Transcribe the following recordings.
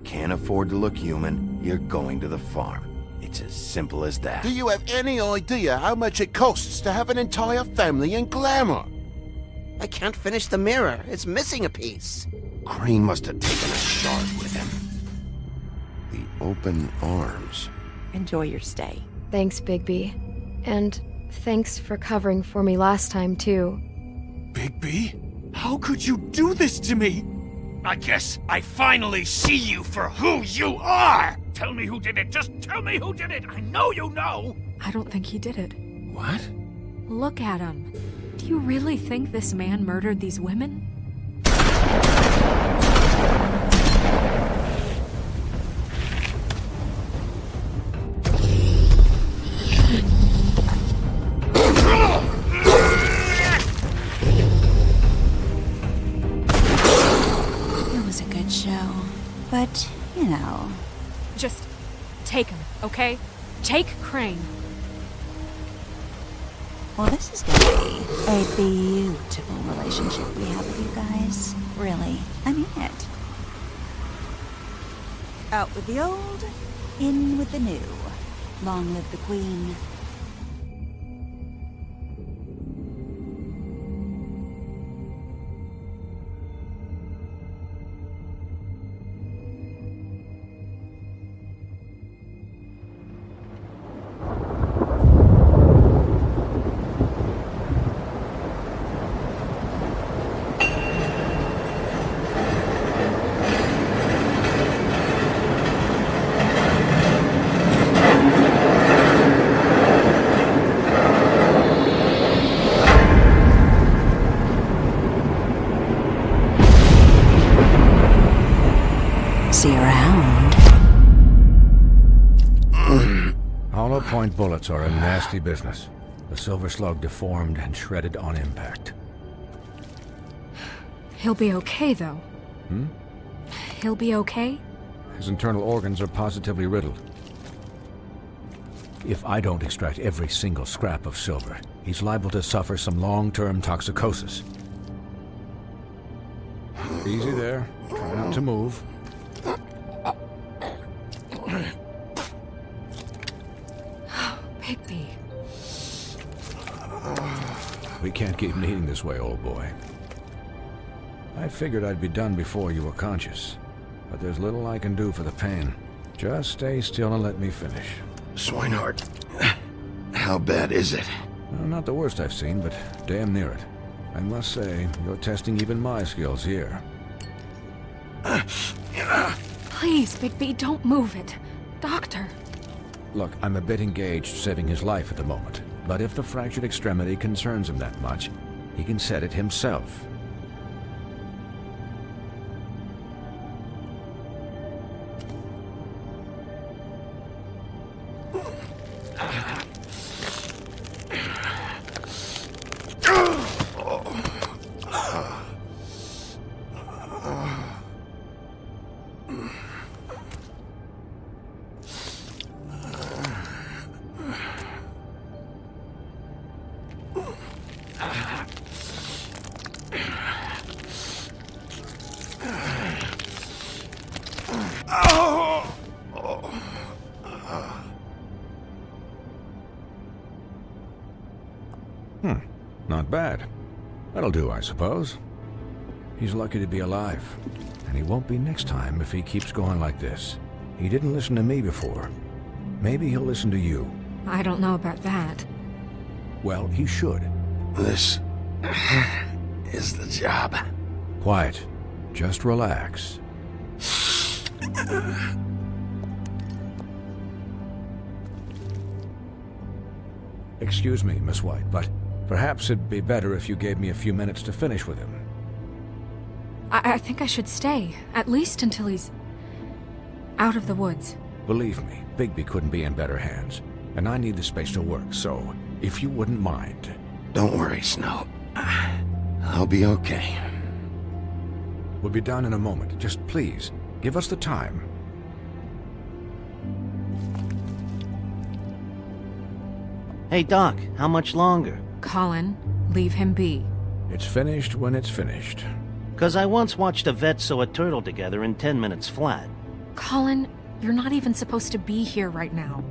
can't afford to look human, you're going to the farm. It's as simple as that. Do you have any idea how much it costs to have an entire family in Glamour? I can't finish the mirror. It's missing a piece. Crane must have taken a shard with him. The open arms. Enjoy your stay. Thanks, Bigby. And thanks for covering for me last time, too. Bigby? How could you do this to me? I guess I finally see you for who you are! Tell me who did it! Just tell me who did it! I know you know! I don't think he did it. What? Look at him. Do you really think this man murdered these women? It was a good show, but, you know... Just take him, okay? Take Crane. Well, this is gonna be a beautiful relationship we have with you guys. Really, I mean it. Out with the old, in with the new. Long live the Queen. See you around. Hollow point bullets are a nasty business. The Silver Slug deformed and shredded on impact. He'll be okay, though. He'll be okay? His internal organs are positively riddled. If I don't extract every single scrap of silver, he's liable to suffer some long-term toxicosis. Easy there. Try not to move. Bigby. We can't keep needing this way, old boy. I figured I'd be done before you were conscious, but there's little I can do for the pain. Just stay still and let me finish. Swinehart, how bad is it? Well, not the worst I've seen, but damn near it. I must say, you're testing even my skills here. Please, Bigby, don't move it. Doctor. Look, I'm a bit engaged saving his life at the moment, but if the fractured extremity concerns him that much, he can set it himself. Not bad. That'll do, I suppose. He's lucky to be alive. And he won't be next time if he keeps going like this. He didn't listen to me before. Maybe he'll listen to you. I don't know about that. Well, he should. This is the job. Quiet. Just relax. Excuse me, Miss White, but perhaps it'd be better if you gave me a few minutes to finish with him. I think I should stay, at least until he's out of the woods. Believe me, Bigby couldn't be in better hands, and I need the space to work, so if you wouldn't mind. Don't worry, Snow. I'll be okay. We'll be done in a moment. Just please, give us the time. Hey, Doc, how much longer? Colin, leave him be. It's finished when it's finished. 'Cause I once watched a vet sew a turtle together in 10 minutes flat. Colin, you're not even supposed to be here right now.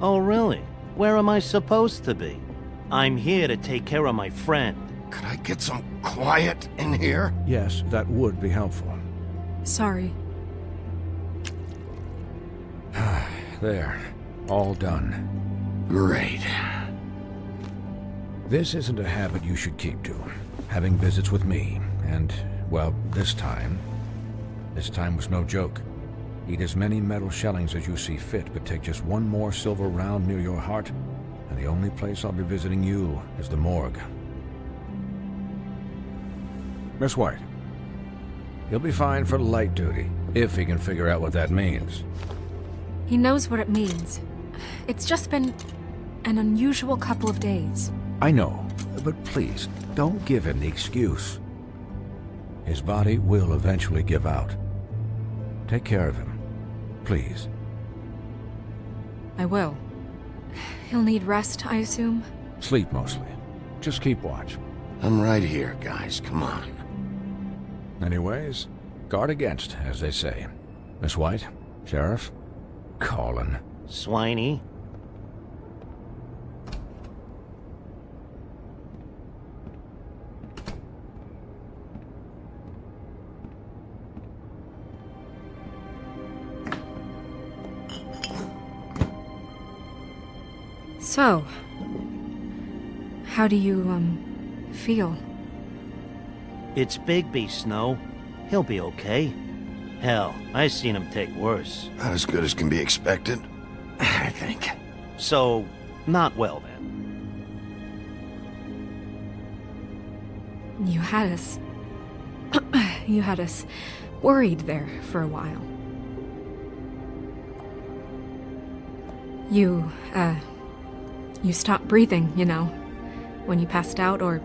Oh, really? Where am I supposed to be? I'm here to take care of my friend. Could I get some quiet in here? Yes, that would be helpful. Sorry. There. All done. Great. This isn't a habit you should keep to. Having visits with me, and, well, this time was no joke. Eat as many metal shellings as you see fit, but take just one more silver round near your heart, and the only place I'll be visiting you is the morgue. Miss White. He'll be fine for light duty, if he can figure out what that means. He knows what it means. It's just been an unusual couple of days. I know, but please, don't give him the excuse. His body will eventually give out. Take care of him, please. I will. He'll need rest, I assume? Sleep mostly. Just keep watch. I'm right here, guys. Come on. Anyways, guard against, as they say. Miss White, Sheriff, Colin. Swiney. So, how do you, feel? It's Bigby, Snow. He'll be okay. Hell, I seen him take worse. Not as good as can be expected, I think. So, not well then. You had us... you had us worried there for a while. You stopped breathing, you know, when you passed out or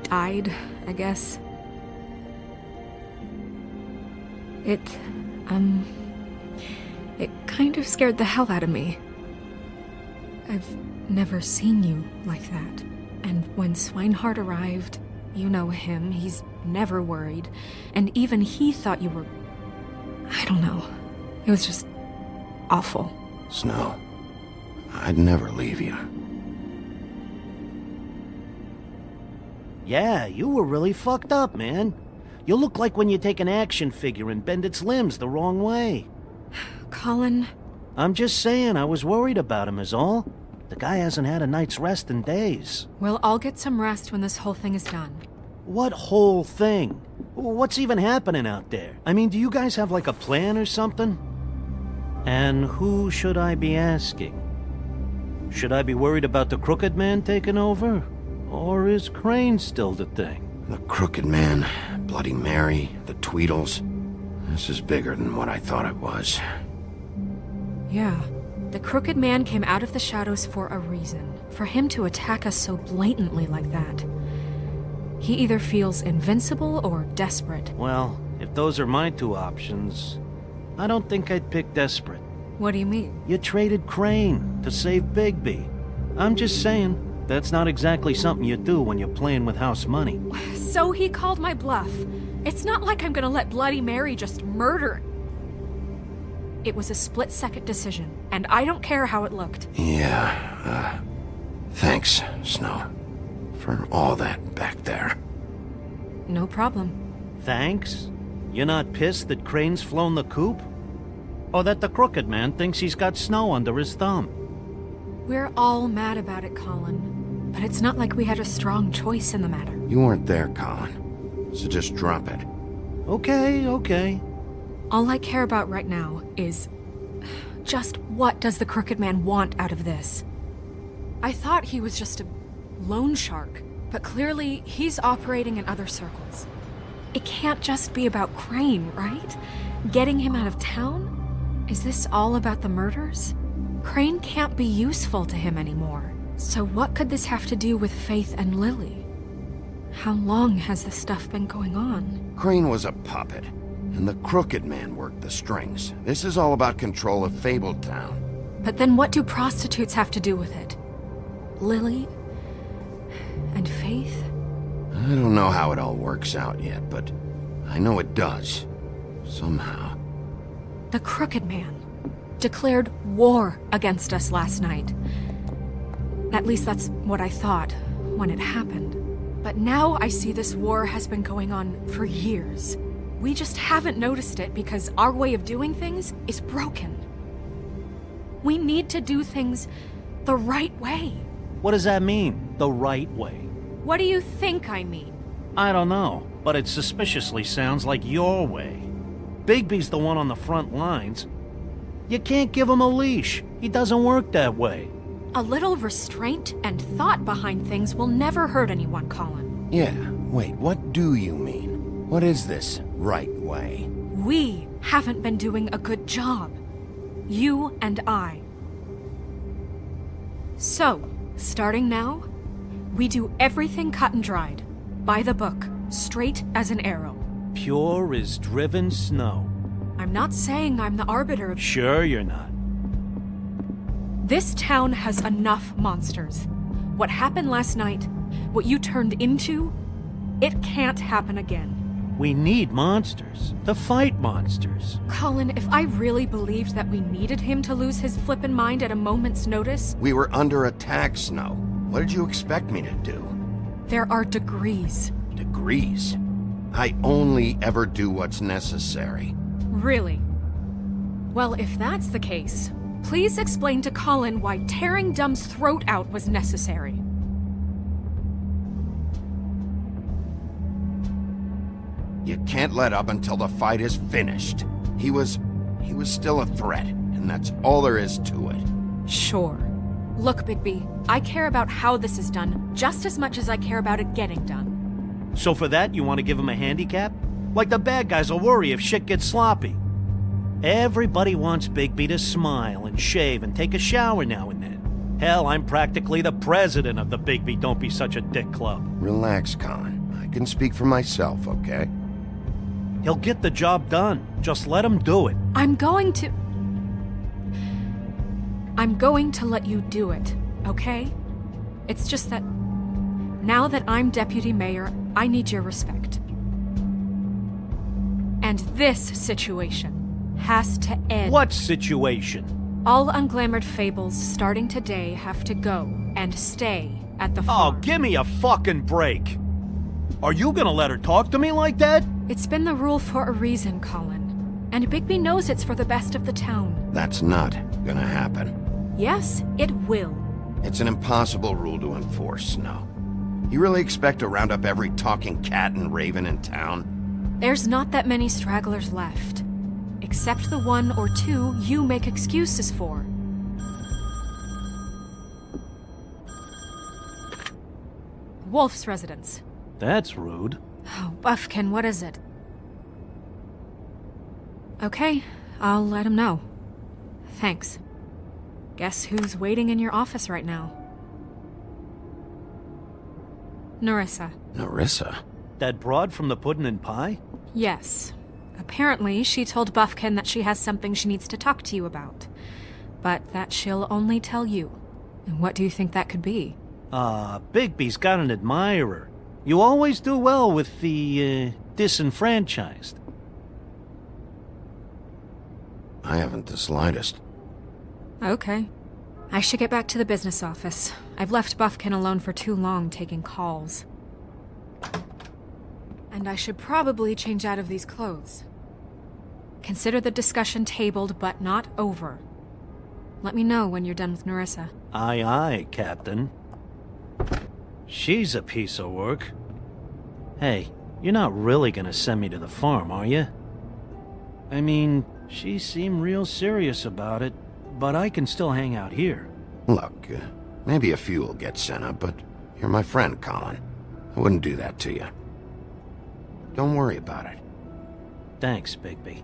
died, I guess. It kind of scared the hell out of me. I've never seen you like that. And when Swinehart arrived, you know him, he's never worried. And even he thought you were... I don't know. It was just awful. Snow, I'd never leave you. Yeah, you were really fucked up, man. You look like when you take an action figure and bend its limbs the wrong way. Colin... I'm just saying, I was worried about him is all. The guy hasn't had a night's rest in days. We'll all get some rest when this whole thing is done. What whole thing? What's even happening out there? I mean, do you guys have like a plan or something? And who should I be asking? Should I be worried about the Crooked Man taking over? Or is Crane still the thing? The Crooked Man, Bloody Mary, the Tweedles. This is bigger than what I thought it was. Yeah. The Crooked Man came out of the shadows for a reason. For him to attack us so blatantly like that. He either feels invincible or desperate. Well, if those are my two options, I don't think I'd pick desperate. What do you mean? You traded Crane to save Bigby. I'm just saying, that's not exactly something you do when you're playing with house money. So he called my bluff. It's not like I'm gonna let Bloody Mary just murder. It was a split-second decision, and I don't care how it looked. Yeah, thanks, Snow, for all that back there. No problem. Thanks? You're not pissed that Crane's flown the coop? Or that the Crooked Man thinks he's got Snow under his thumb? We're all mad about it, Colin. But it's not like we had a strong choice in the matter. You weren't there, Colin, so just drop it. Okay. All I care about right now is... just what does the Crooked Man want out of this? I thought he was just a loan shark, but clearly he's operating in other circles. It can't just be about Crane, right? Getting him out of town? Is this all about the murders? Crane can't be useful to him anymore. So what could this have to do with Faith and Lily? How long has this stuff been going on? Crane was a puppet, and the Crooked Man worked the strings. This is all about control of Fabletown. But then what do prostitutes have to do with it? Lily? And Faith? I don't know how it all works out yet, but I know it does. Somehow. The Crooked Man declared war against us last night. At least that's what I thought when it happened. But now I see this war has been going on for years. We just haven't noticed it because our way of doing things is broken. We need to do things the right way. What does that mean, the right way? What do you think I mean? I don't know, but it suspiciously sounds like your way. Bigby's the one on the front lines. You can't give him a leash. He doesn't work that way. A little restraint and thought behind things will never hurt anyone, Colin. Yeah, wait, what do you mean? What is this right way? We haven't been doing a good job. You and I. So, starting now, we do everything cut and dried. By the book, straight as an arrow. Pure as driven snow. I'm not saying I'm the arbiter of... Sure you're not. This town has enough monsters. What happened last night, what you turned into, it can't happen again. We need monsters. To fight monsters. Colin, if I really believed that we needed him to lose his flippin' mind at a moment's notice... We were under attack, Snow. What did you expect me to do? There are degrees. Degrees? I only ever do what's necessary. Really? Well, if that's the case, please explain to Colin why tearing Dumb's throat out was necessary. You can't let up until the fight is finished. He was still a threat, and that's all there is to it. Sure. Look, Bigby, I care about how this is done just as much as I care about it getting done. So for that, you want to give him a handicap? Like the bad guys will worry if shit gets sloppy. Everybody wants Bigby to smile and shave and take a shower now and then. Hell, I'm practically the president of the Bigby Don't Be Such a Dick Club. Relax, Colin. I can speak for myself, okay? He'll get the job done. Just let him do it. I'm going to let you do it, okay? It's just that now that I'm deputy mayor, I need your respect. And this situation has to end. What situation? All unglamored fables starting today have to go and stay at the Oh, farm. give me a fucking break. Are you gonna let her talk to me like that? It's been the rule for a reason, Colin. And Bigby knows it's for the best of the town. That's not gonna happen. Yes, it will. It's an impossible rule to enforce, Snow. You really expect to round up every talking cat and raven in town? There's not that many stragglers left. Except the one or two you make excuses for. Wolf's residence. That's rude. Oh, Buffkin, what is it? Okay, I'll let him know. Thanks. Guess who's waiting in your office right now? Nerissa. Nerissa? That broad from the Puddin' and Pie? Yes. Apparently, she told Buffkin that she has something she needs to talk to you about. But that she'll only tell you. And what do you think that could be? Bigby's got an admirer. You always do well with the, disenfranchised. I haven't the slightest. Okay. I should get back to the business office. I've left Buffkin alone for too long taking calls. And I should probably change out of these clothes. Consider the discussion tabled but not over. Let me know when you're done with Nerissa. Aye, aye, Captain. She's a piece of work. Hey, you're not really gonna send me to the farm, are you? I mean, she seemed real serious about it, but I can still hang out here. Look, maybe a few will get sent up, but you're my friend, Colin. I wouldn't do that to you. Don't worry about it. Thanks, Bigby.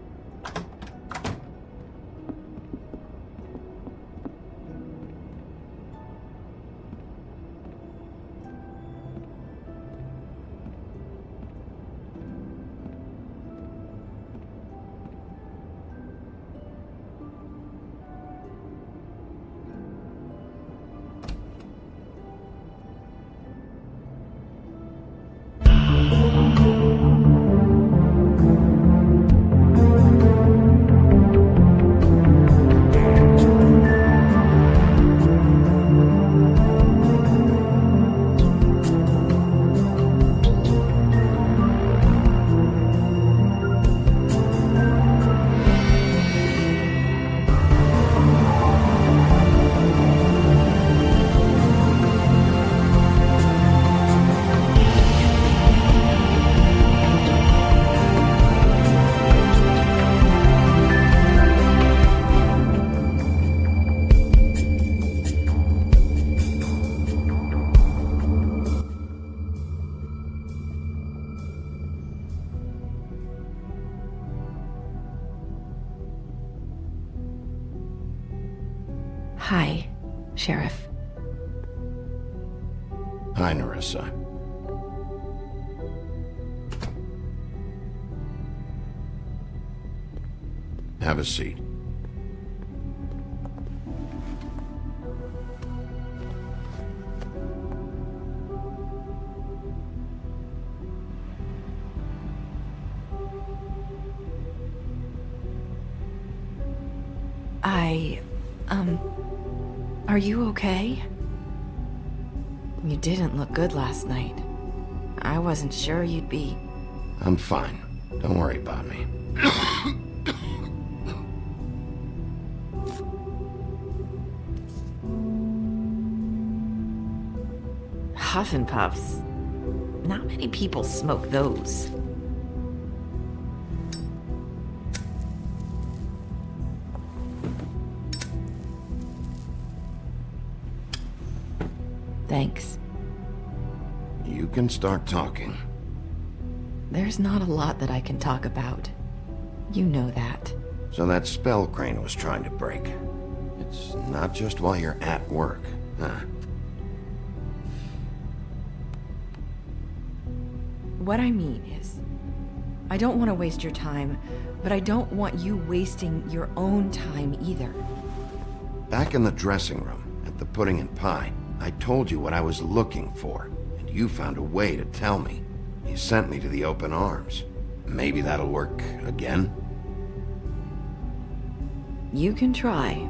Hi, Sheriff. Hi, Nerissa. Have a seat. Are you okay? You didn't look good last night. I wasn't sure you'd be... I'm fine. Don't worry about me. Huffin' Puffs. Not many people smoke those. Thanks. You can start talking. There's not a lot that I can talk about. You know that. So that spell Crane was trying to break. It's not just while you're at work, huh? What I mean is, I don't want to waste your time, but I don't want you wasting your own time either. Back in the dressing room, at the Pudding and Pie, I told you what I was looking for, and you found a way to tell me. You sent me to the open arms. Maybe that'll work again? You can try.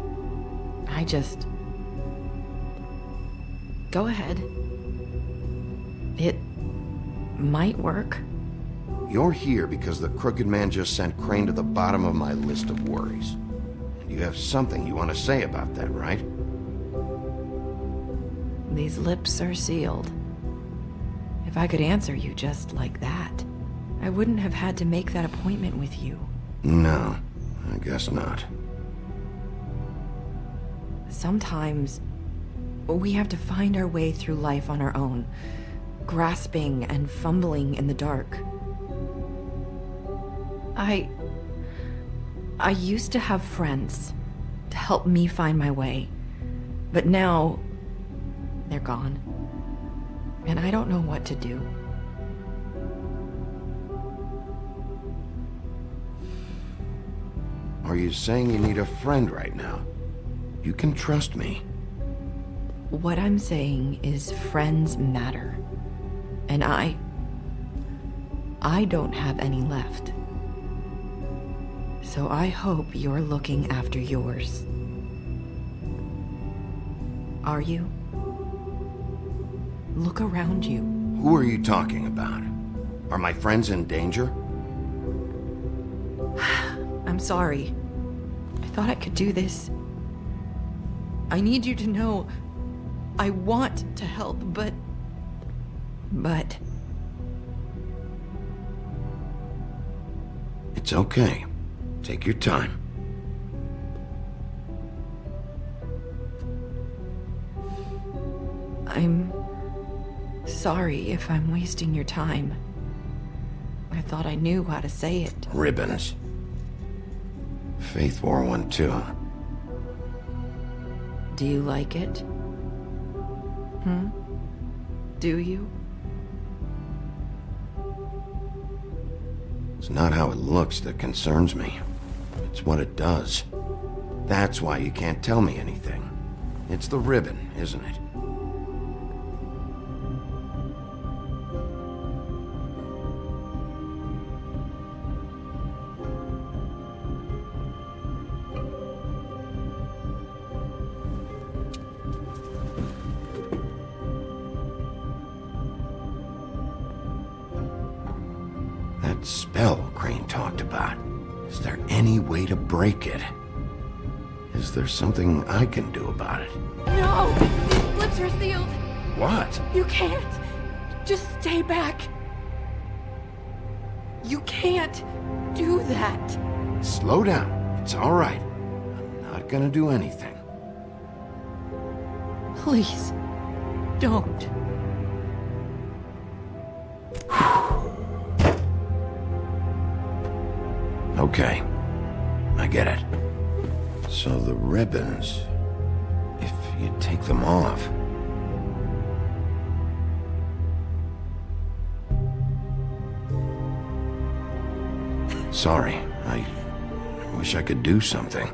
I just... Go ahead. It might work. You're here because the Crooked Man just sent Crane to the bottom of my list of worries. And you have something you want to say about that, right? These lips are sealed. If I could answer you just like that, I wouldn't have had to make that appointment with you. No, I guess not. Sometimes, we have to find our way through life on our own, grasping and fumbling in the dark. I used to have friends to help me find my way, but now they're gone, and I don't know what to do. Are you saying you need a friend right now? You can trust me. What I'm saying is friends matter, and I don't have any left. So I hope you're looking after yours. Are you? Look around you. Who are you talking about? Are my friends in danger? I'm sorry. I thought I could do this. I need you to know I want to help, but... It's okay. Take your time. I'm sorry if I'm wasting your time. I thought I knew how to say it. Ribbons. Faith 412. Do you like it? Do you? It's not how it looks that concerns me. It's what it does. That's why you can't tell me anything. It's the ribbon, isn't it? That spell Crane talked about. Is there any way to break it? Is there something I can do about it? No! These lips are sealed! What? You can't! Just stay back! You can't do that! Slow down. It's all right. I'm not gonna do anything. Please, don't. Okay. I get it. So the ribbons... you take them off? Sorry, I wish I could do something.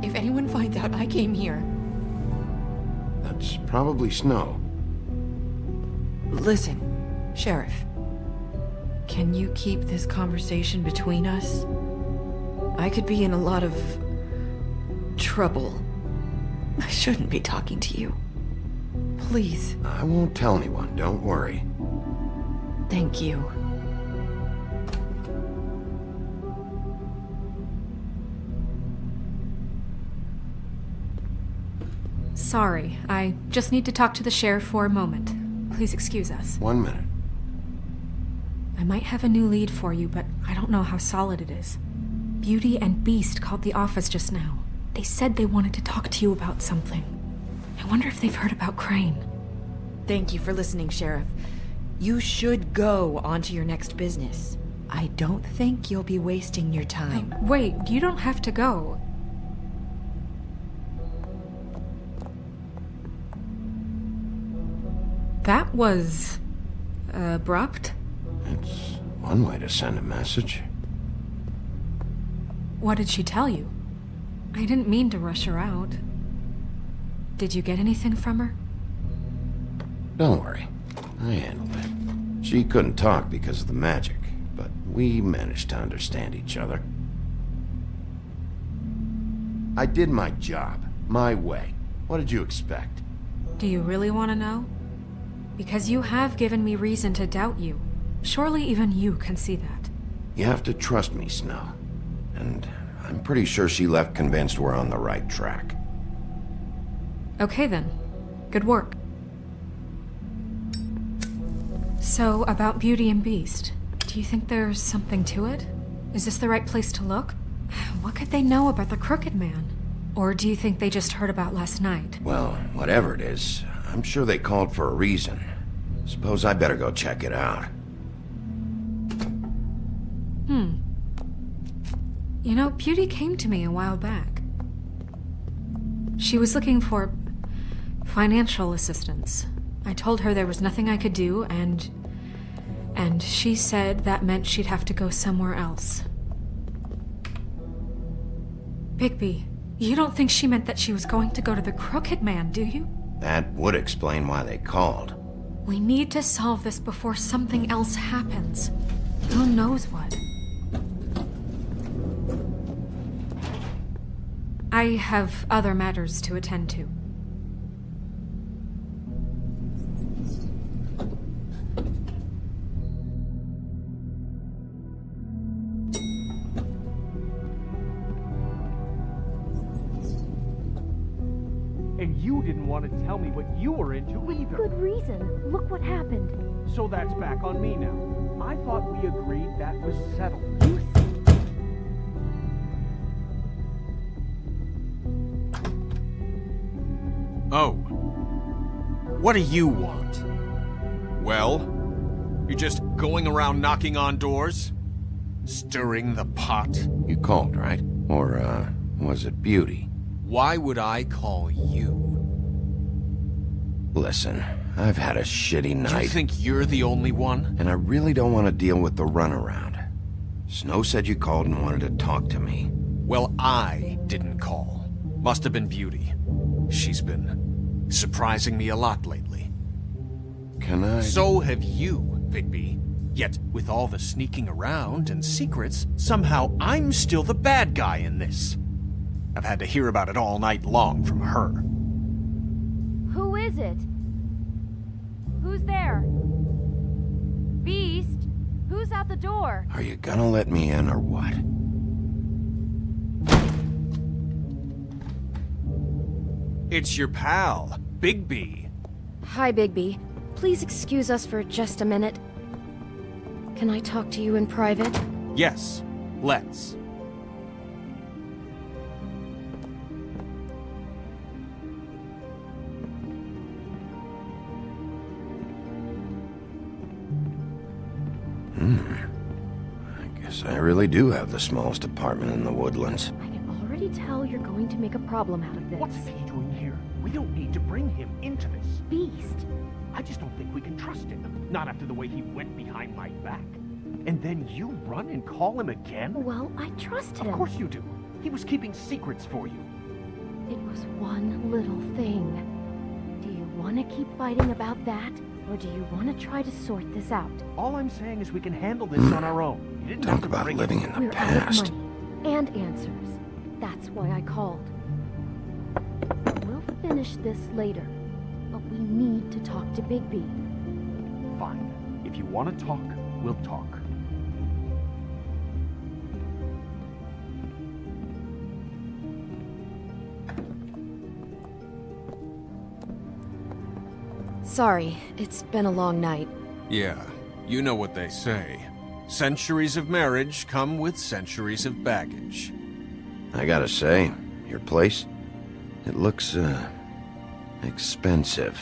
If anyone finds out I came here... That's probably Snow. Listen, Sheriff. Can you keep this conversation between us? I could be in a lot of... trouble. I shouldn't be talking to you. Please. I won't tell anyone, don't worry. Thank you. Sorry, I just need to talk to the sheriff for a moment. Please excuse us. 1 minute. I might have a new lead for you, but I don't know how solid it is. Beauty and Beast called the office just now. They said they wanted to talk to you about something. I wonder if they've heard about Crane. Thank you for listening, Sheriff. You should go on to your next business. I don't think you'll be wasting your time. Wait, you don't have to go. That was... abrupt? It's one way to send a message. What did she tell you? I didn't mean to rush her out. Did you get anything from her? Don't worry, I handled it. She couldn't talk because of the magic, but we managed to understand each other. I did my job, my way. What did you expect? Do you really want to know? Because you have given me reason to doubt you. Surely even you can see that. You have to trust me, Snow. And I'm pretty sure she left convinced we're on the right track. Okay then. Good work. So, about Beauty and Beast, do you think there's something to it? Is this the right place to look? What could they know about the Crooked Man? Or do you think they just heard about last night? Well, whatever it is, I'm sure they called for a reason. Suppose I better go check it out. You know, Beauty came to me a while back. She was looking for financial assistance. I told her there was nothing I could do, and she said that meant she'd have to go somewhere else. Bigby, you don't think she meant that she was going to go to the Crooked Man, do you? That would explain why they called. We need to solve this before something else happens. Who knows what? I have other matters to attend to. And you didn't want to tell me what you were into either. Good reason. Look what happened. So that's back on me now. I thought we agreed that was settled. Oh. What do you want? Well? You're just going around knocking on doors? Stirring the pot? You called, right? Or, was it Beauty? Why would I call you? Listen, I've had a shitty night. You think you're the only one? And I really don't want to deal with the runaround. Snow said you called and wanted to talk to me. Well, I didn't call. Must have been Beauty. She's been surprising me a lot lately. Can I... So have you, Bigby. Yet, with all the sneaking around and secrets, somehow I'm still the bad guy in this. I've had to hear about it all night long from her. Who is it? Who's there? Beast? Who's at the door? Are you gonna let me in or what? It's your pal, Bigby. Hi, Bigby. Please excuse us for just a minute. Can I talk to you in private? Yes, let's. I guess I really do have the smallest apartment in the Woodlands. I can already tell you're going to make a problem out of this. What's he doing here? We don't need to bring him into this. Beast? I just don't think we can trust him. Not after the way he went behind my back. And then you run and call him again? Well, I trust him. Of course you do. He was keeping secrets for you. It was one little thing. Do you want to keep fighting about that? Or do you want to try to sort this out? All I'm saying is we can handle this on our own. You didn't have Talk to about bring living in the We're past. out of money and answers. That's why I called. We'll finish this later, but we need to talk to Bigby. Fine. If you want to talk, we'll talk. Sorry, it's been a long night. Yeah, you know what they say. Centuries of marriage come with centuries of baggage. I gotta say, your place, it looks, expensive.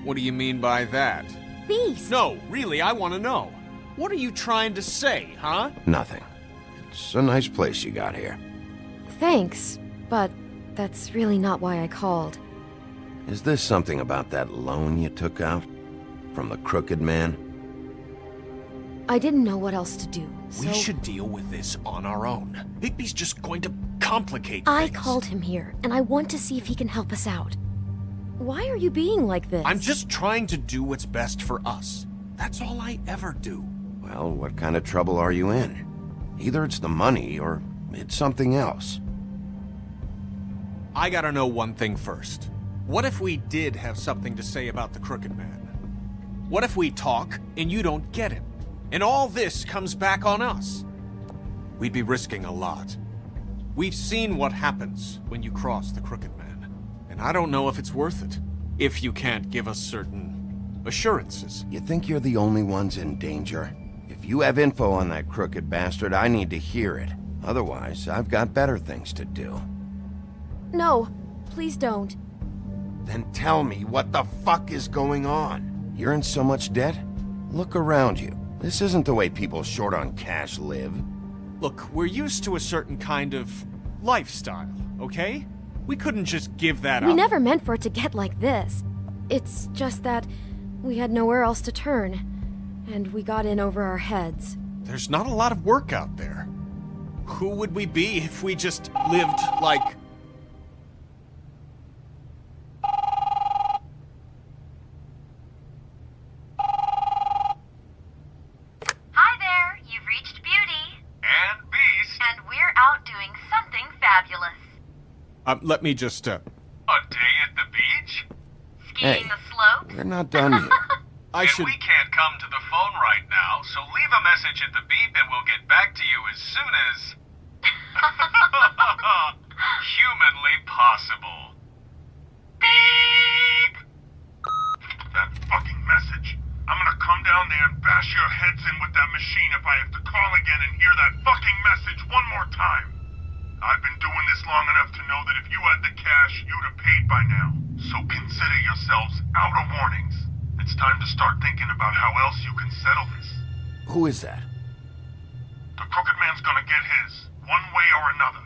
What do you mean by that? Beast! No, really, I want to know. What are you trying to say, huh? Nothing. It's a nice place you got here. Thanks, but that's really not why I called. Is this something about that loan you took out? From the Crooked Man? I didn't know what else to do, so... We should deal with this on our own. Bigby's just going to complicate I things. called him here, and I want to see if he can help us out. Why are you being like this? I'm just trying to do what's best for us. That's all I ever do. Well, what kind of trouble are you in? Either it's the money, or it's something else. I gotta know one thing first. What if we did have something to say about the Crooked Man? What if we talk, and you don't get him? And all this comes back on us? We'd be risking a lot. We've seen what happens when you cross the Crooked Man. And I don't know if it's worth it. If you can't give us certain assurances. You think you're the only ones in danger? If you have info on that crooked bastard, I need to hear it. Otherwise, I've got better things to do. No, please don't. Then tell me what the fuck is going on? You're in so much debt? Look around you. This isn't the way people short on cash live. Look, we're used to a certain kind of lifestyle, okay? We couldn't just give that up. We never meant for it to get like this. It's just that we had nowhere else to turn, and we got in over our heads. There's not a lot of work out there. Who would we be if we just lived like... Hi there, you've reached Beauty. And Beast. And we're out doing something fabulous. let me just, A day at the beach? Hey, Skiing the slopes? we're not done yet. I should... We can't come to the phone right now, so leave a message at the beep and we'll get back to you as soon as... humanly possible. Beep! That fucking message. I'm gonna come down there and bash your heads in with that machine if I have to call again and hear that fucking message one more time. I've been doing this long enough to know that if you had the cash, you'd have paid by now. So consider yourselves out of warnings. It's time to start thinking about how else you can settle this. Who is that? The Crooked Man's gonna get his, one way or another.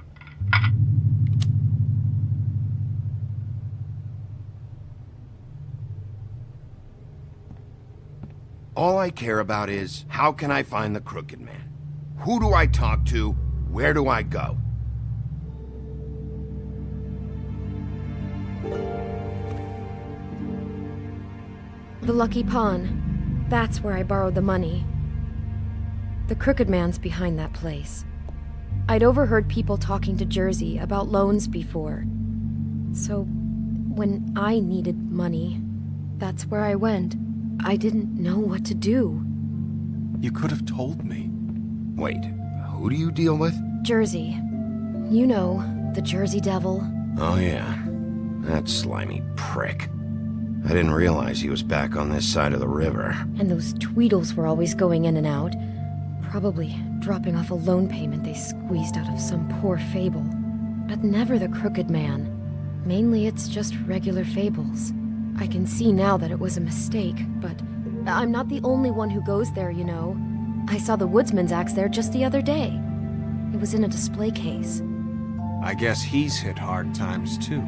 All I care about is, how can I find the Crooked Man? Who do I talk to? Where do I go? The Lucky Pawn. That's where I borrowed the money. The Crooked Man's behind that place. I'd overheard people talking to Jersey about loans before. So, when I needed money, that's where I went. I didn't know what to do. You could have told me. Wait, who do you deal with? Jersey. You know, the Jersey Devil. Oh yeah, that slimy prick. I didn't realize he was back on this side of the river. And those Tweedles were always going in and out. Probably dropping off a loan payment they squeezed out of some poor fable. But never the Crooked Man. Mainly it's just regular fables. I can see now that it was a mistake, but I'm not the only one who goes there, you know. I saw the woodsman's axe there just the other day. It was in a display case. I guess he's hit hard times too.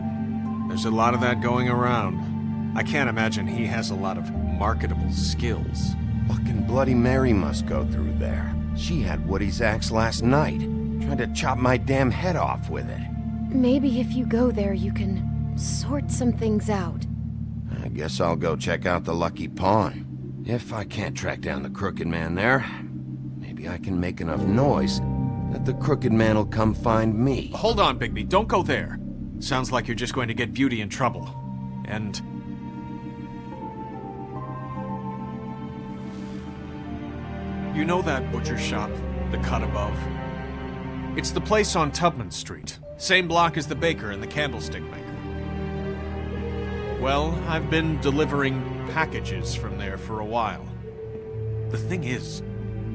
There's a lot of that going around. I can't imagine he has a lot of marketable skills. Fucking Bloody Mary must go through there. She had Woody's axe last night. Tried to chop my damn head off with it. Maybe if you go there, you can sort some things out. I guess I'll go check out the Lucky Pawn. If I can't track down the Crooked Man there, maybe I can make enough noise that the Crooked Man will come find me. Hold on, Bigby. Don't go there. Sounds like you're just going to get Beauty in trouble. And... you know that butcher shop, the cut above? It's the place on Tubman Street. Same block as the baker and the candlestick maker. Well, I've been delivering packages from there for a while. The thing is,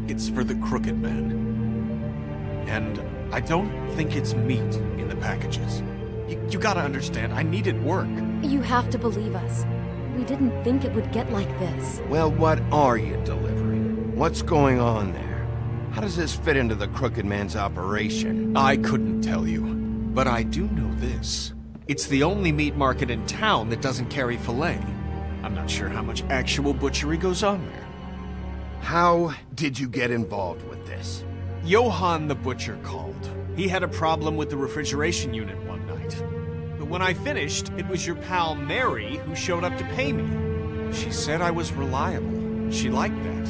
it's for the Crooked Man. And I don't think it's meat in the packages. You gotta understand, I needed work. You have to believe us. We didn't think it would get like this. Well, what are you delivering? What's going on there? How does this fit into the Crooked Man's operation? I couldn't tell you, but I do know this. It's the only meat market in town that doesn't carry filet. I'm not sure how much actual butchery goes on there. How did you get involved with this? Johann the butcher called. He had a problem with the refrigeration unit one night. But when I finished, it was your pal Mary who showed up to pay me. She said I was reliable. She liked that.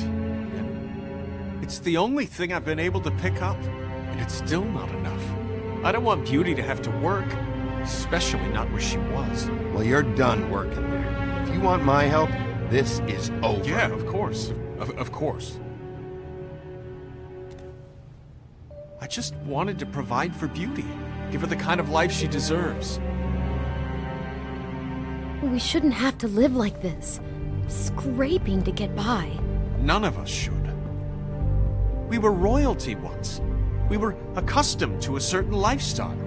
And it's the only thing I've been able to pick up. And it's still not enough. I don't want Beauty to have to work. Especially not where she was. Well, you're done working there. If you want my help, this is over. Yeah, of course. Of course. I just wanted to provide for Beauty. Give her the kind of life she deserves. We shouldn't have to live like this. Scraping to get by. None of us should. We were royalty once. We were accustomed to a certain lifestyle.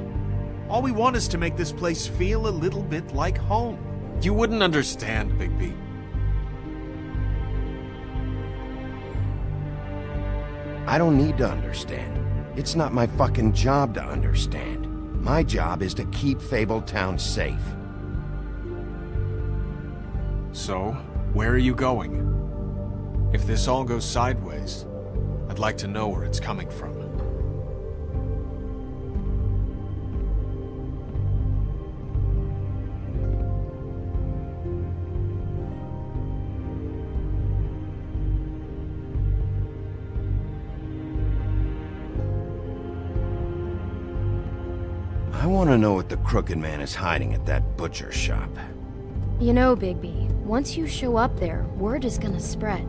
All we want is to make this place feel a little bit like home. You wouldn't understand, Bigby. I don't need to understand. It's not my fucking job to understand. My job is to keep Fabletown safe. So, where are you going? If this all goes sideways, I'd like to know where it's coming from. I want to know what the Crooked Man is hiding at that butcher shop. You know, Bigby, once you show up there, word is gonna spread.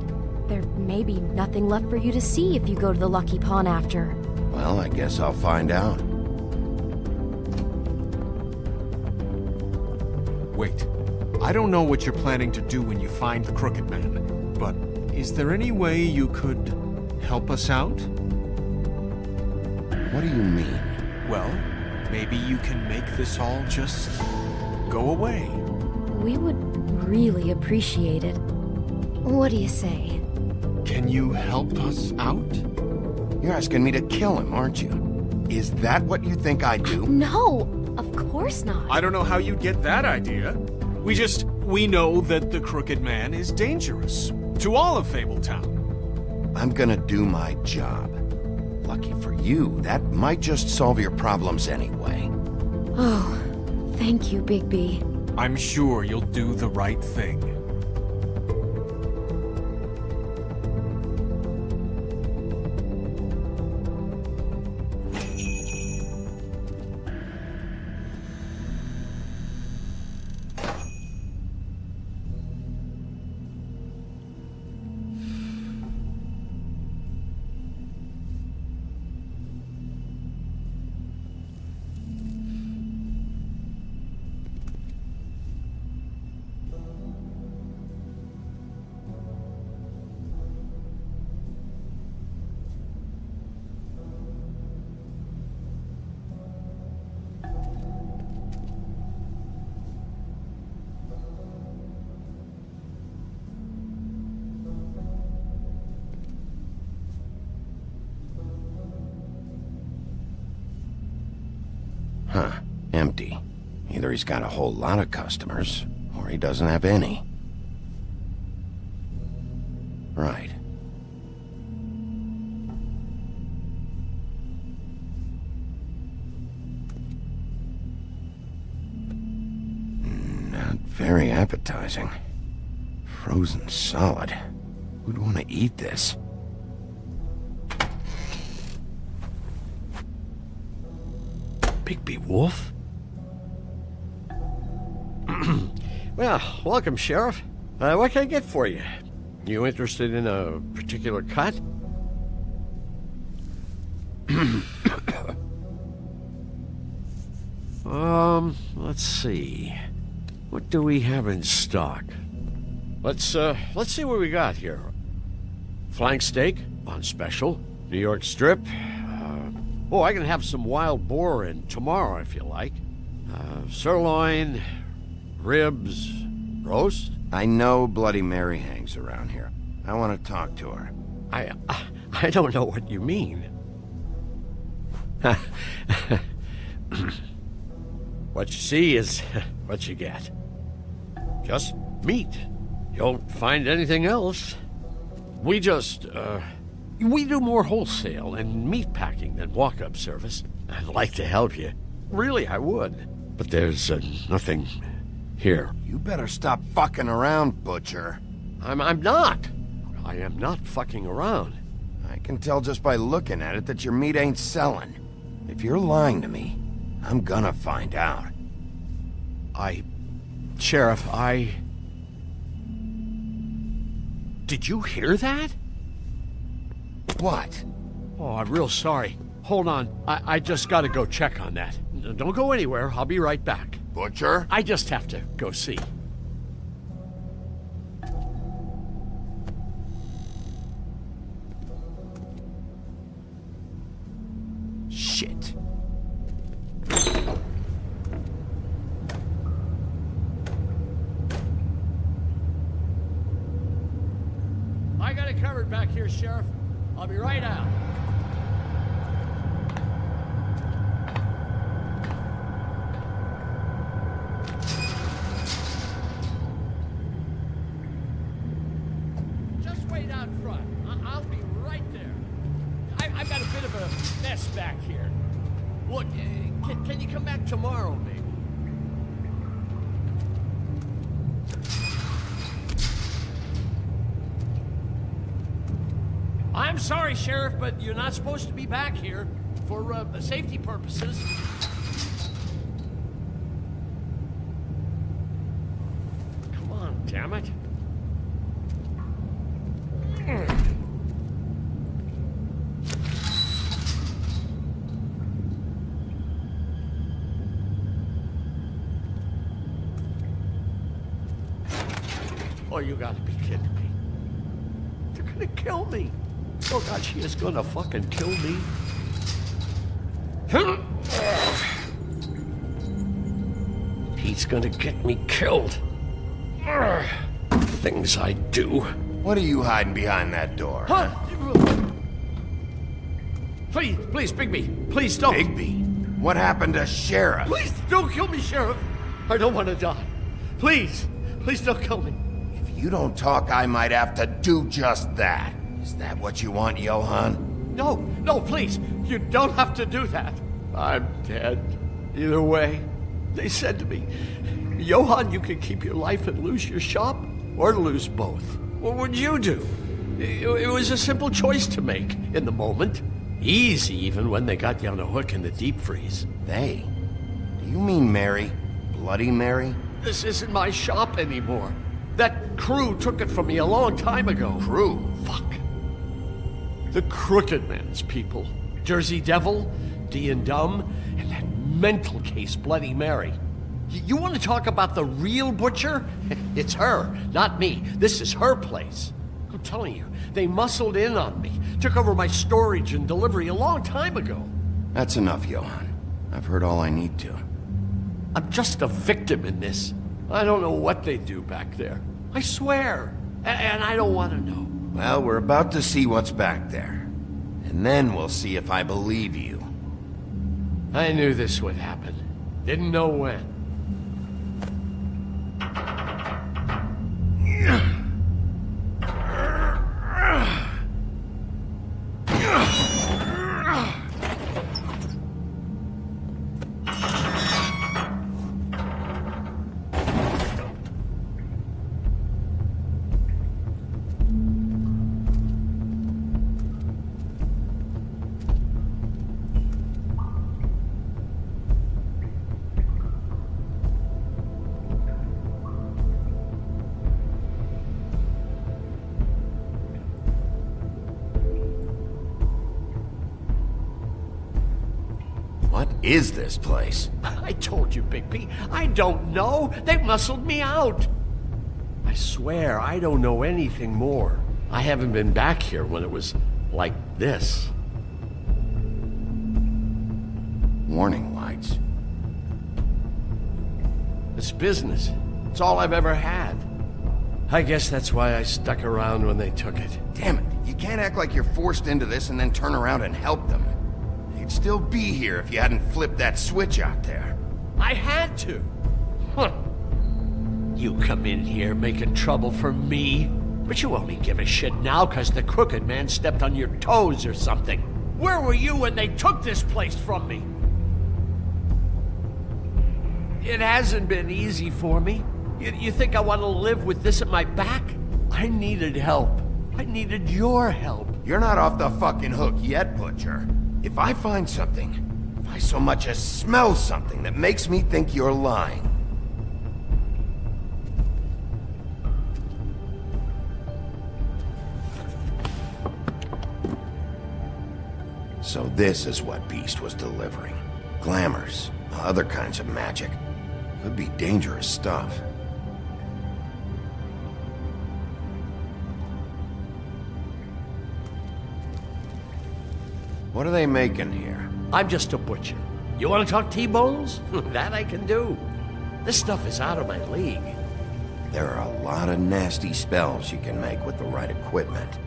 There may be nothing left for you to see if you go to the Lucky Pawn after. Well, I guess I'll find out. Wait. I don't know what you're planning to do when you find the Crooked Man, but is there any way you could help us out? What do you mean? Well, maybe you can make this all just go away. We would really appreciate it. What do you say? Can you help us out? You're asking me to kill him, aren't you? Is that what you think I do? No, of course not. I don't know how you'd get that idea. We know that the Crooked Man is dangerous to all of Fabletown. I'm gonna do my job. Lucky for you, that might just solve your problems anyway. Oh, thank you, Bigby. I'm sure you'll do the right thing. Huh. Empty. Either he's got a whole lot of customers, or he doesn't have any. Right. Not very appetizing. Frozen solid. Who'd want to eat this? Bigby Wolf? Well, welcome, Sheriff. What can I get for you? You interested in a particular cut? Let's see. What do we have in stock? Let's see what we got here. Flank steak on special. New York strip. I can have some wild boar in tomorrow if you like. Sirloin, ribs, roast. I know Bloody Mary hangs around here. I want to talk to her. I don't know what you mean. What you see is what you get. Just meat. You don't find anything else. We do more wholesale and meat packing than walk-up service. I'd like to help you. Really, I would. But there's nothing here. You better stop fucking around, Butcher. I'm not. I am not fucking around. I can tell just by looking at it that your meat ain't selling. If you're lying to me, I'm gonna find out. Sheriff, Did you hear that? What? Oh, I'm real sorry. Hold on. I just gotta go check on that. Don't go anywhere. I'll be right back. Butcher? I just have to go see. Shit. I got it covered back here, Sheriff. I'll be right out. Just wait out front. I'll be right there. I've got a bit of a mess back here. Look, can you come back tomorrow, maybe? I'm sorry, Sheriff, but you're not supposed to be back here for safety purposes. Come on, damn it. Oh, you gotta be kidding me. They're gonna kill me. Oh God, she is gonna fucking kill me. He's gonna get me killed. Things I do. What are you hiding behind that door? Huh? Please, Bigby, please don't. Bigby? What happened to Sheriff? Please don't kill me, Sheriff. I don't want to die. Please don't kill me. If you don't talk, I might have to do just that. Is that what you want, Johann? No, please. You don't have to do that. I'm dead. Either way. They said to me, Johann, you can keep your life and lose your shop, or lose both. What would you do? It was a simple choice to make in the moment. Easy, even when they got you on a hook in the deep freeze. They? Do you mean Mary? Bloody Mary? This isn't my shop anymore. That crew took it from me a long time ago. Crew? Fuck. The Crooked Man's people. Jersey Devil, D and Dumb, and that mental case, Bloody Mary. You want to talk about the real butcher? It's her, not me. This is her place. I'm telling you, they muscled in on me, took over my storage and delivery a long time ago. That's enough, Johann. I've heard all I need to. I'm just a victim in this. I don't know what they do back there. I swear. And I don't want to know. Well, we're about to see what's back there. And then we'll see if I believe you. I knew this would happen. Didn't know when. What is this place? I told you, Bigby. I don't know. They muscled me out. I swear, I don't know anything more. I haven't been back here when it was like this. Warning lights. It's business. It's all I've ever had. I guess that's why I stuck around when they took it. Damn it, you can't act like you're forced into this and then turn around and help them. You'd still be here if you hadn't flipped that switch out there. I had to. Huh. You come in here making trouble for me, but you only give a shit now because the Crooked Man stepped on your toes or something. Where were you when they took this place from me? It hasn't been easy for me. You think I want to live with this at my back? I needed help. I needed your help. You're not off the fucking hook yet, Butcher. If I find something, if I so much as smell something that makes me think you're lying... So this is what Beast was delivering. Glamours, other kinds of magic. Could be dangerous stuff. What are they making here? I'm just a butcher. You want to talk T-bones? That I can do. This stuff is out of my league. There are a lot of nasty spells you can make with the right equipment.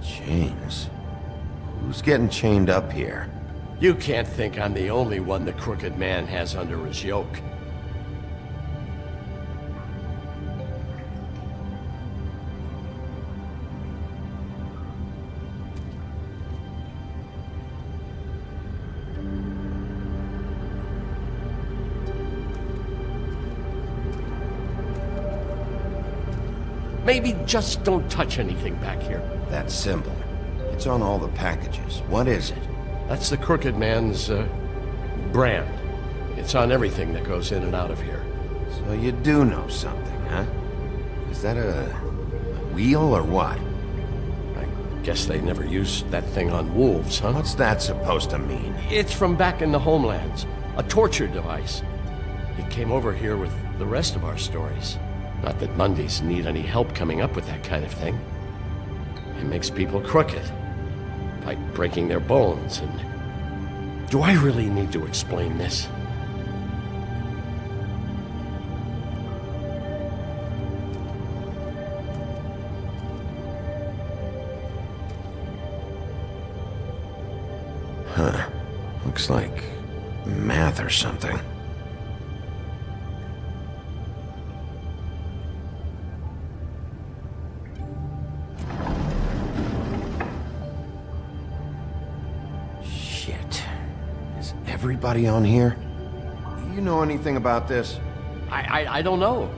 Chains? Who's getting chained up here? You can't think I'm the only one the Crooked Man has under his yoke. Maybe just don't touch anything back here. That symbol. It's on all the packages. What is it? That's the Crooked Man's, brand. It's on everything that goes in and out of here. So you do know something, huh? Is that a wheel or what? I guess they never used that thing on wolves, huh? What's that supposed to mean? It's from back in the homelands. A torture device. It came over here with the rest of our stories. Not that Mundies need any help coming up with that kind of thing. It makes people crooked. By breaking their bones and... Do I really need to explain this? Huh. Looks like math or something. Everybody on here? You know anything about this? I don't know.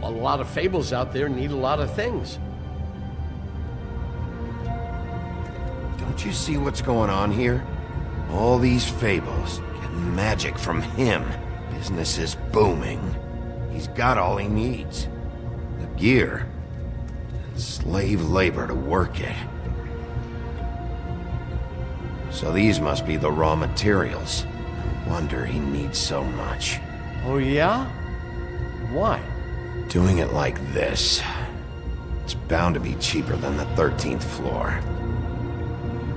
A lot of fables out there need a lot of things. Don't you see what's going on here? All these fables get magic from him. Business is booming. He's got all he needs. The gear. And slave labor to work it. So these must be the raw materials. No wonder he needs so much. Oh yeah? Why? Doing it like this. It's bound to be cheaper than the 13th floor.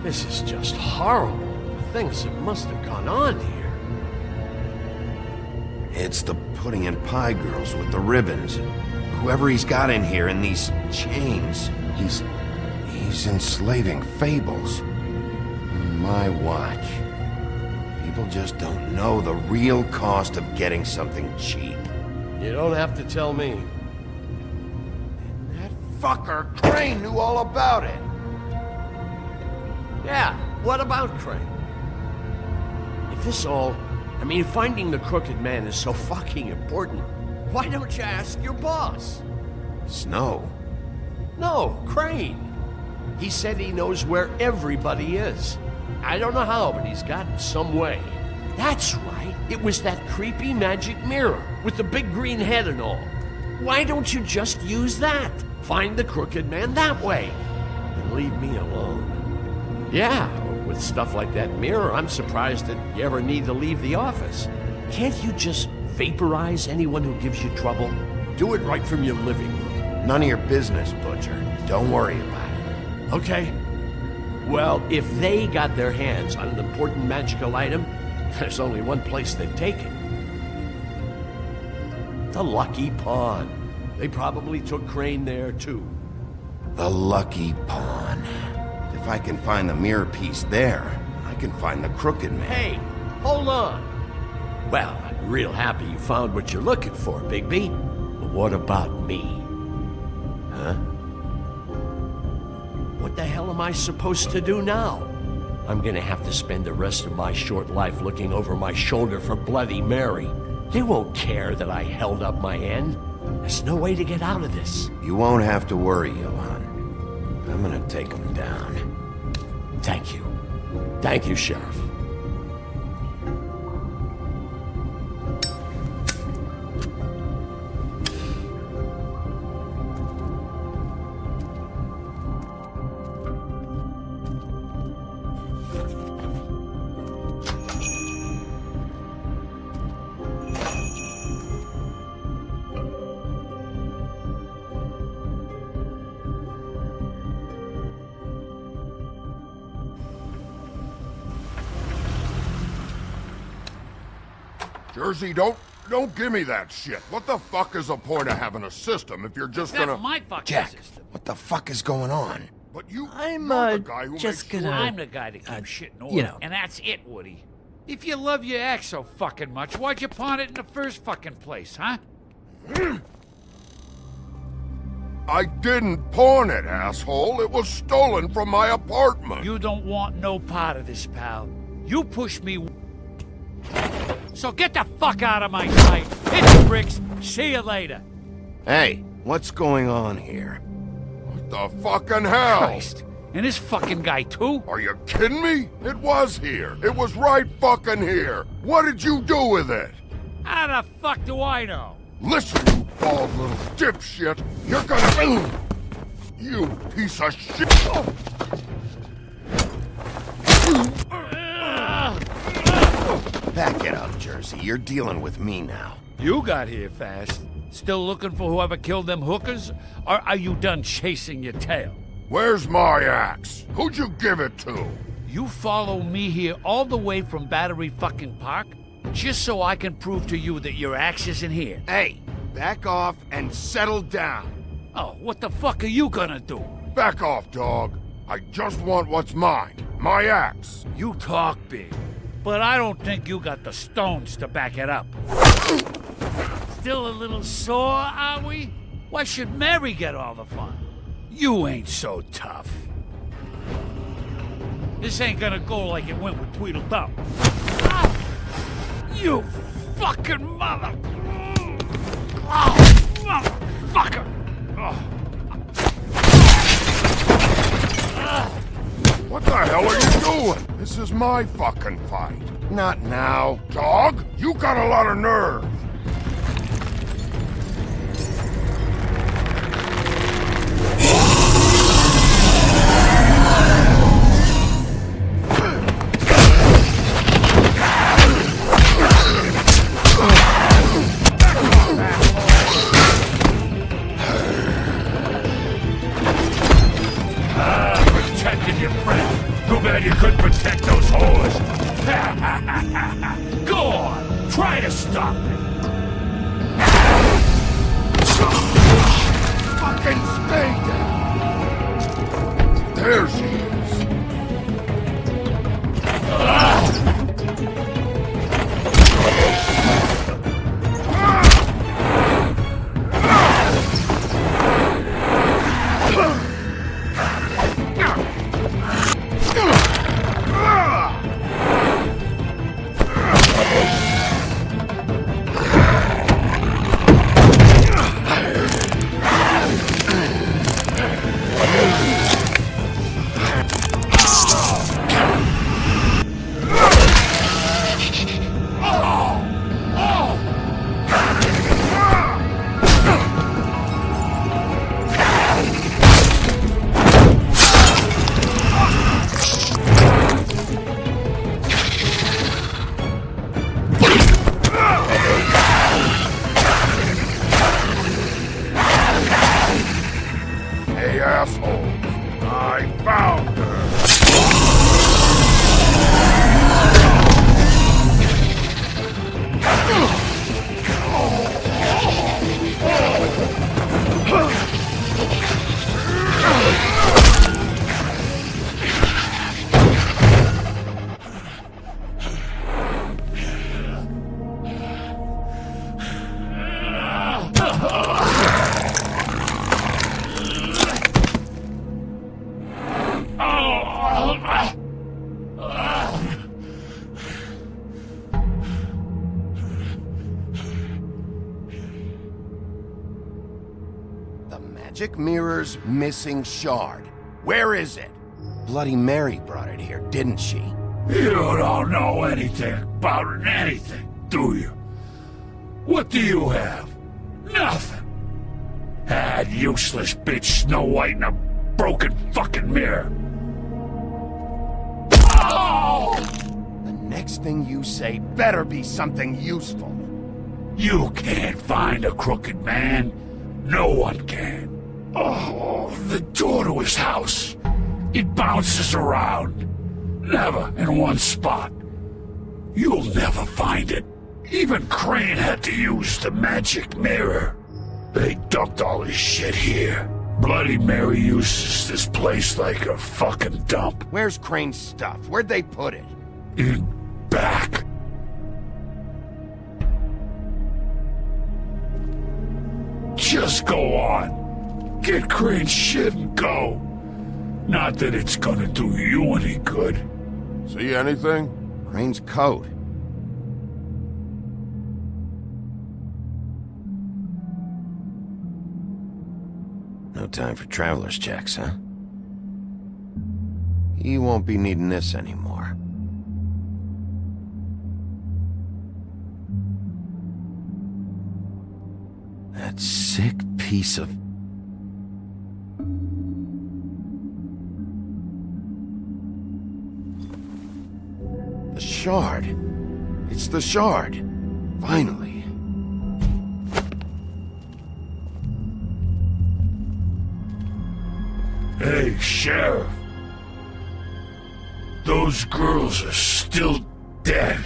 This is just horrible. The things that must have gone on here. It's the pudding and pie girls with the ribbons. Whoever he's got in here in these chains. He's enslaving fables. My watch. People just don't know the real cost of getting something cheap. You don't have to tell me. That fucker Crane knew all about it. Yeah, what about Crane? If this all... I mean, finding the Crooked Man is so fucking important, why don't you ask your boss? Snow? No, Crane. He said he knows where everybody is. I don't know how, but he's got some way. That's right. It was that creepy magic mirror with the big green head and all. Why don't you just use that? Find the Crooked Man that way. And leave me alone. Yeah, with stuff like that mirror, I'm surprised that you ever need to leave the office. Can't you just vaporize anyone who gives you trouble? Do it right from your living room. None of your business, Butcher. Don't worry about it. Okay. Well, if they got their hands on an important magical item, there's only one place they'd take it. The Lucky Pawn. They probably took Crane there, too. The Lucky Pawn. If I can find the mirror piece there, I can find the Crooked Man. Hey, hold on. Well, I'm real happy you found what you're looking for, Bigby. But what about me? Huh? What the hell am I supposed to do now? I'm gonna have to spend the rest of my short life looking over my shoulder for Bloody Mary. They won't care that I held up my end. There's no way to get out of this. You won't have to worry, Johann. I'm gonna take him down. Thank you. Thank you, Sheriff. Jersey, don't give me that shit. What the fuck is the point of having a system if you're just That's gonna... my fucking Jack, system. what the fuck is going on? But you... I'm, you're the guy who just makes gonna... I'm the guy that keeps shit in order, you know. and that's it, Woody. If you love your ex so fucking much, why'd you pawn it in the first fucking place, huh? I didn't pawn it, asshole. It was stolen from my apartment. You don't want no part of this, pal. You pushed me... So get the fuck out of my sight. Hit the bricks. See you later. Hey, what's going on here? What the fucking hell? Christ. And this fucking guy, too? Are you kidding me? It was here. It was right fucking here. What did you do with it? How the fuck do I know? Listen, you bald little dipshit. You're gonna... You piece of shit. Back it up, Jersey. You're dealing with me now. You got here fast. Still looking for whoever killed them hookers? Or are you done chasing your tail? Where's my axe? Who'd you give it to? You follow me here all the way from Battery fucking Park? Just so I can prove to you that your axe isn't here. Hey, back off and settle down. Oh, what the fuck are you gonna do? Back off, dog. I just want what's mine. My axe. You talk big, but I don't think you got the stones to back it up. Still a little sore, are we? Why should Mary get all the fun? You ain't so tough. This ain't gonna go like it went with Tweedledum. Ah! You fucking mother... Oh, motherfucker! Oh. What the hell are you doing? This is my fucking fight. Not now. Dog, you got a lot of nerve. Protecting your friend. Too bad you couldn't protect those whores. Go on, try to stop me. Fucking stay down. There she is. Hey, assholes. I found her. The Magic Mirror's missing shard. Where is it? Bloody Mary brought it here, didn't she? You don't know anything about anything, do you? What do you have? Nothing. That useless bitch Snow White in a broken fucking mirror. Oh! The next thing you say better be something useful. You can't find a crooked man. No one can. Oh, the door to his house. It bounces around. Never in one spot. You'll never find it. Even Crane had to use the magic mirror. They dumped all his shit here. Bloody Mary uses this place like a fucking dump. Where's Crane's stuff? Where'd they put it? In back. Just go on. Get Crane's shit and go. Not that it's gonna do you any good. See anything? Crane's coat. No time for traveler's checks, huh? He won't be needing this anymore. That sick piece of... The shard. It's the shard. Finally. Hey, Sheriff. Those girls are still dead.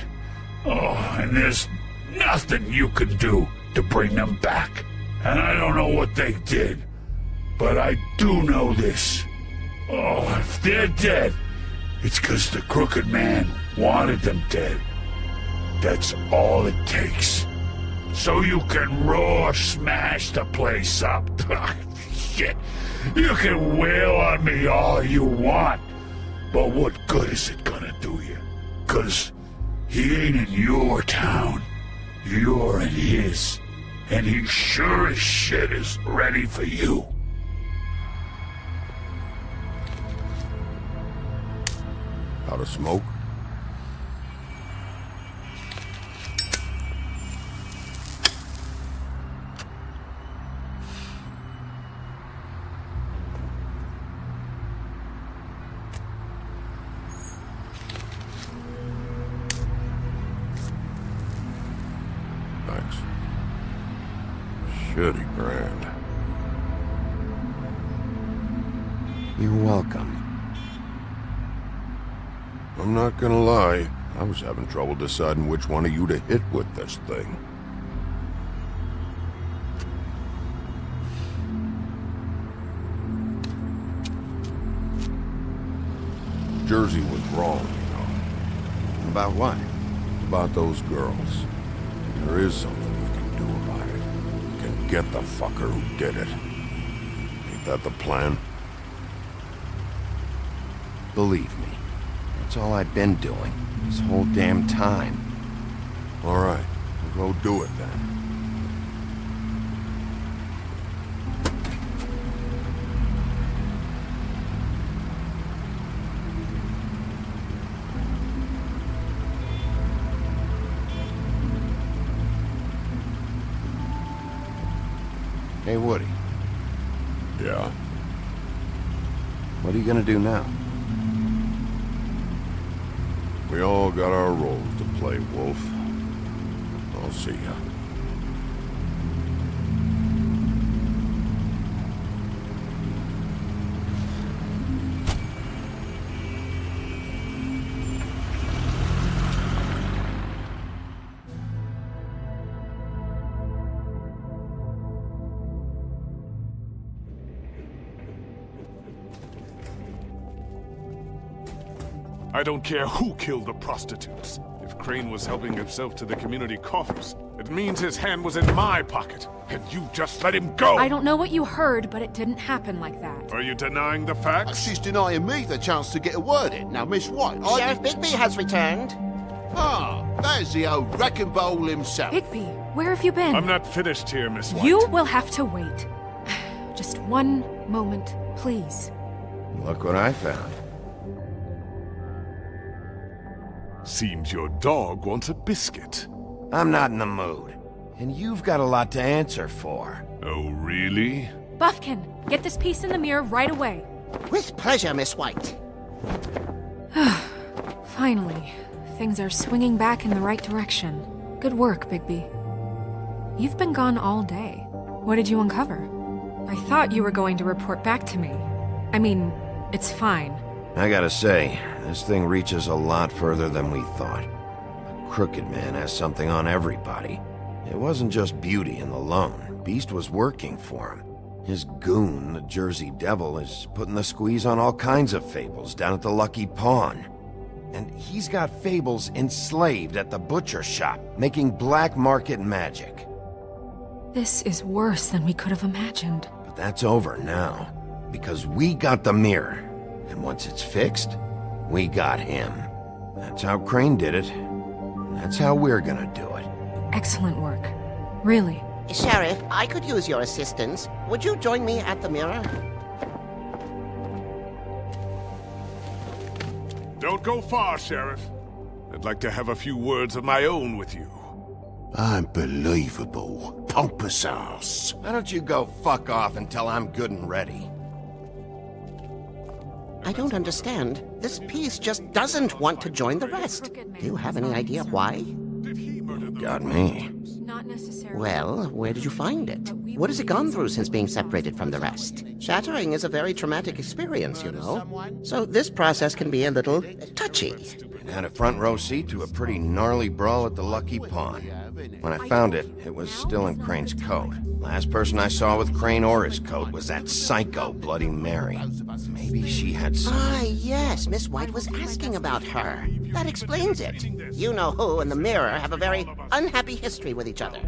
Oh, and there's nothing you can do to bring them back. And I don't know what they did, but I do know this. Oh, if they're dead, it's 'cause the Crooked Man wanted them dead. That's all it takes. So you can roar smash the place up. Shit. You can wail on me all you want, but what good is it gonna do you? 'Cause he ain't in your town. You're in his. And he sure as shit is ready for you. Out of smoke? Thanks. Shitty grand. You're welcome. I'm not gonna lie, I was having trouble deciding which one of you to hit with this thing. Jersey was wrong, you know. About what? About those girls. There is something we can do about it. We can get the fucker who did it. Ain't that the plan? Believe me. That's all I've been doing, this whole damn time. All right, we'll go do it then. Hey, Woody. Yeah? What are you gonna do now? We all got our roles to play, Wolf. I'll see ya. I don't care who killed the prostitutes. If Crane was helping himself to the community coffers, it means his hand was in my pocket, and you just let him go! I don't know what you heard, but it didn't happen like that. Are you denying the facts? She's denying me the chance to get a word in. Now, Miss White, Sheriff Bigby has returned. Ah, there's the old wrecking bowl himself. Bigby, where have you been? I'm not finished here, Miss White. You will have to wait. Just one moment, please. Look what I found. Seems your dog wants a biscuit. I'm not in the mood. And you've got a lot to answer for. Oh, really? Buffkin, get this piece in the mirror right away. With pleasure, Miss White. Finally, things are swinging back in the right direction. Good work, Bigby. You've been gone all day. What did you uncover? I thought you were going to report back to me. I mean, it's fine. I gotta say, this thing reaches a lot further than we thought. The Crooked Man has something on everybody. It wasn't just Beauty and the Lone. Beast was working for him. His goon, the Jersey Devil, is putting the squeeze on all kinds of fables down at the Lucky Pawn. And he's got fables enslaved at the butcher shop, making black market magic. This is worse than we could have imagined. But that's over now, because we got the mirror. And once it's fixed, we got him. That's how Crane did it. That's how we're gonna do it. Excellent work. Really. Sheriff, I could use your assistance. Would you join me at the mirror? Don't go far, Sheriff. I'd like to have a few words of my own with you. Unbelievable. Pompous ass. Why don't you go fuck off until I'm good and ready? I don't understand. This piece just doesn't want to join the rest. Do you have any idea why? Got me. Not necessarily. Well, where did you find it? What has it gone through since being separated from the rest? Shattering is a very traumatic experience, you know. So this process can be a little touchy. It had a front row seat to a pretty gnarly brawl at the Lucky Pawn. When I found it, it was still in Crane's coat. Last person I saw with Crane or his coat was that psycho Bloody Mary. Maybe she had some... Ah, yes, Miss White was asking about her. That explains it. You know who and the mirror have a very unhappy history with each other.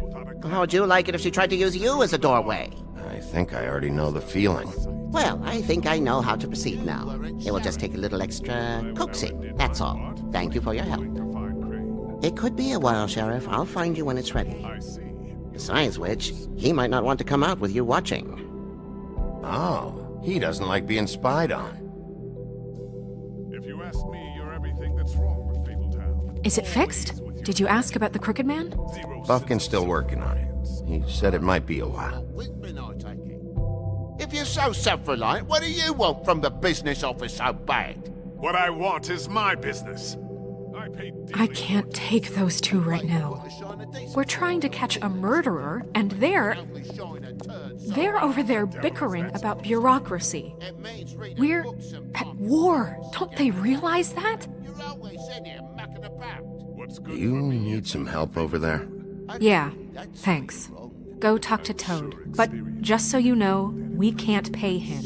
How would you like it if she tried to use you as a doorway? I think I already know the feeling. Well, I think I know how to proceed now. It will just take a little extra coaxing, that's all. Thank you for your help. It could be a while, Sheriff. I'll find you when it's ready. Besides which, he might not want to come out with you watching. Oh, he doesn't like being spied on. If you ask me, you're everything that's wrong with Fabletown. Is it fixed? Did you ask about the Crooked Man? Buffkin's still working on it. He said it might be a while. If you're so self-reliant, what do you want from the business office so bad? What I want is my business. I can't take those two right now. We're trying to catch a murderer, and they're over there bickering about bureaucracy. We're at war. Don't they realize that? Do you need some help over there? Yeah, thanks. Go talk to Toad. But just so you know, we can't pay him.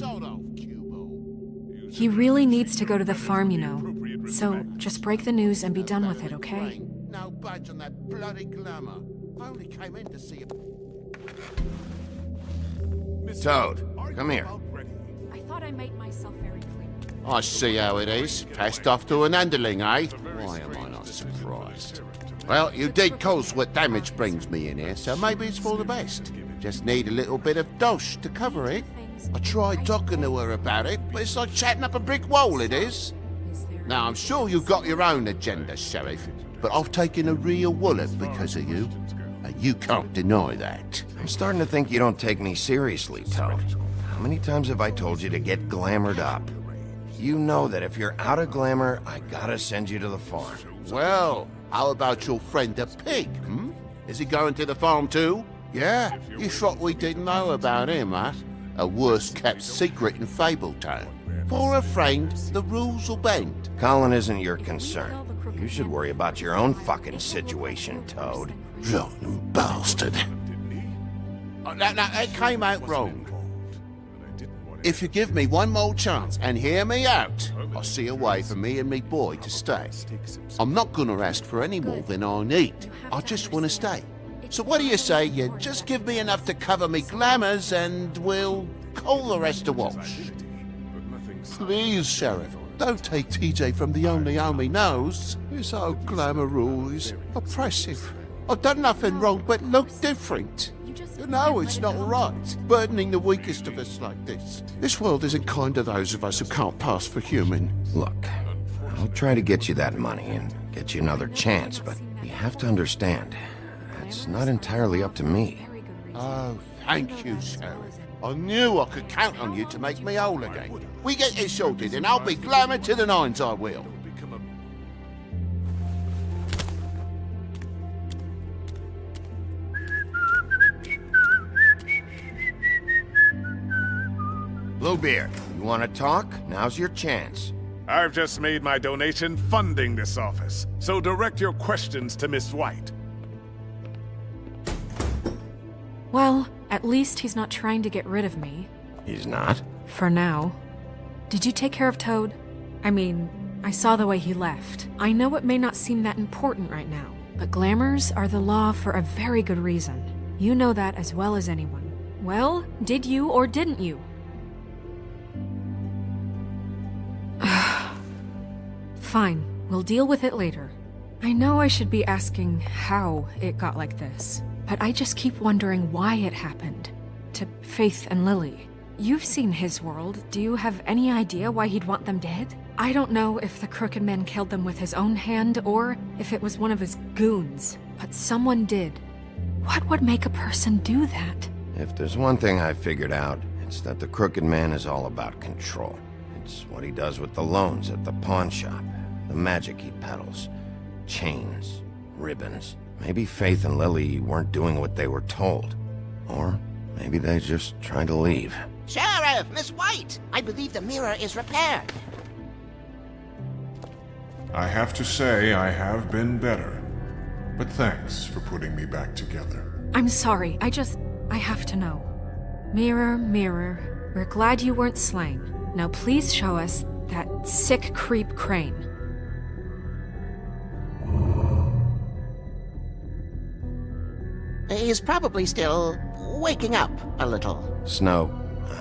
He really needs to go to the farm, you know. So just break the news and be done with it, okay? No budge on that bloody glamour. I only came in to see Toad, come here. I thought I made myself very clear. I see how it is. Passed off to an underling, eh? Why am I not surprised? Well, you did cause what damage brings me in here, so maybe it's for the best. Just need a little bit of dosh to cover it. I tried talking to her about it, but it's like chatting up a brick wall, it is. Now, I'm sure you've got your own agenda, Sheriff, but I've taken a real wallet because of you, and you can't deny that. I'm starting to think you don't take me seriously, Toad. How many times have I told you to get glamored up? You know that if you're out of glamour, I gotta send you to the farm. Well, how about your friend the pig, hmm? Is he going to the farm too? Yeah? You thought we didn't know about him, huh? A worst-kept secret in Fabletown. For a friend, the rules will bend. Colin isn't your concern. You should worry about your own fucking situation, Toad. Rotten bastard. Oh, no, it came out wrong. if you give me one more chance and hear me out, I'll see a way for me and me boy to stay. I'm not gonna ask for any more than I need. I just want to stay. So what do you say you just give me enough to cover me glamours and we'll call the rest a wash? Please, Sheriff, don't take TJ from the only home he knows. His old glamour rule is oppressive. I've done nothing wrong but look different. You know it's not right, burdening the weakest of us like this. This world isn't kind to those of us who can't pass for human. Look, I'll try to get you that money and get you another chance, but you have to understand, it's not entirely up to me. Oh, thank you, Sheriff. I knew I could count on you to make me whole again. We get it sorted and I'll be glamour to the nines, I will. Bluebeard, you want to talk? Now's your chance. I've just made my donation funding this office, so direct your questions to Miss White. Well, at least he's not trying to get rid of me. He's not? For now. Did you take care of Toad? I mean, I saw the way he left. I know it may not seem that important right now, but glamours are the law for a very good reason. You know that as well as anyone. Well, did you or didn't you? Fine, we'll deal with it later. I know I should be asking how it got like this, but I just keep wondering why it happened. To Faith and Lily. You've seen his world. Do you have any idea why he'd want them dead? I don't know if the Crooked Man killed them with his own hand or if it was one of his goons, but someone did. What would make a person do that? If there's one thing I figured out, it's that the Crooked Man is all about control. It's what he does with the loans at the pawn shop, the magic he peddles, chains, ribbons. Maybe Faith and Lily weren't doing what they were told. Or maybe they just tried to leave. Sheriff, Miss White! I believe the mirror is repaired. I have to say I have been better. But thanks for putting me back together. I'm sorry, I have to know. Mirror, mirror, we're glad you weren't slain. Now please show us that sick creep Crane. He's probably still waking up a little. Snow,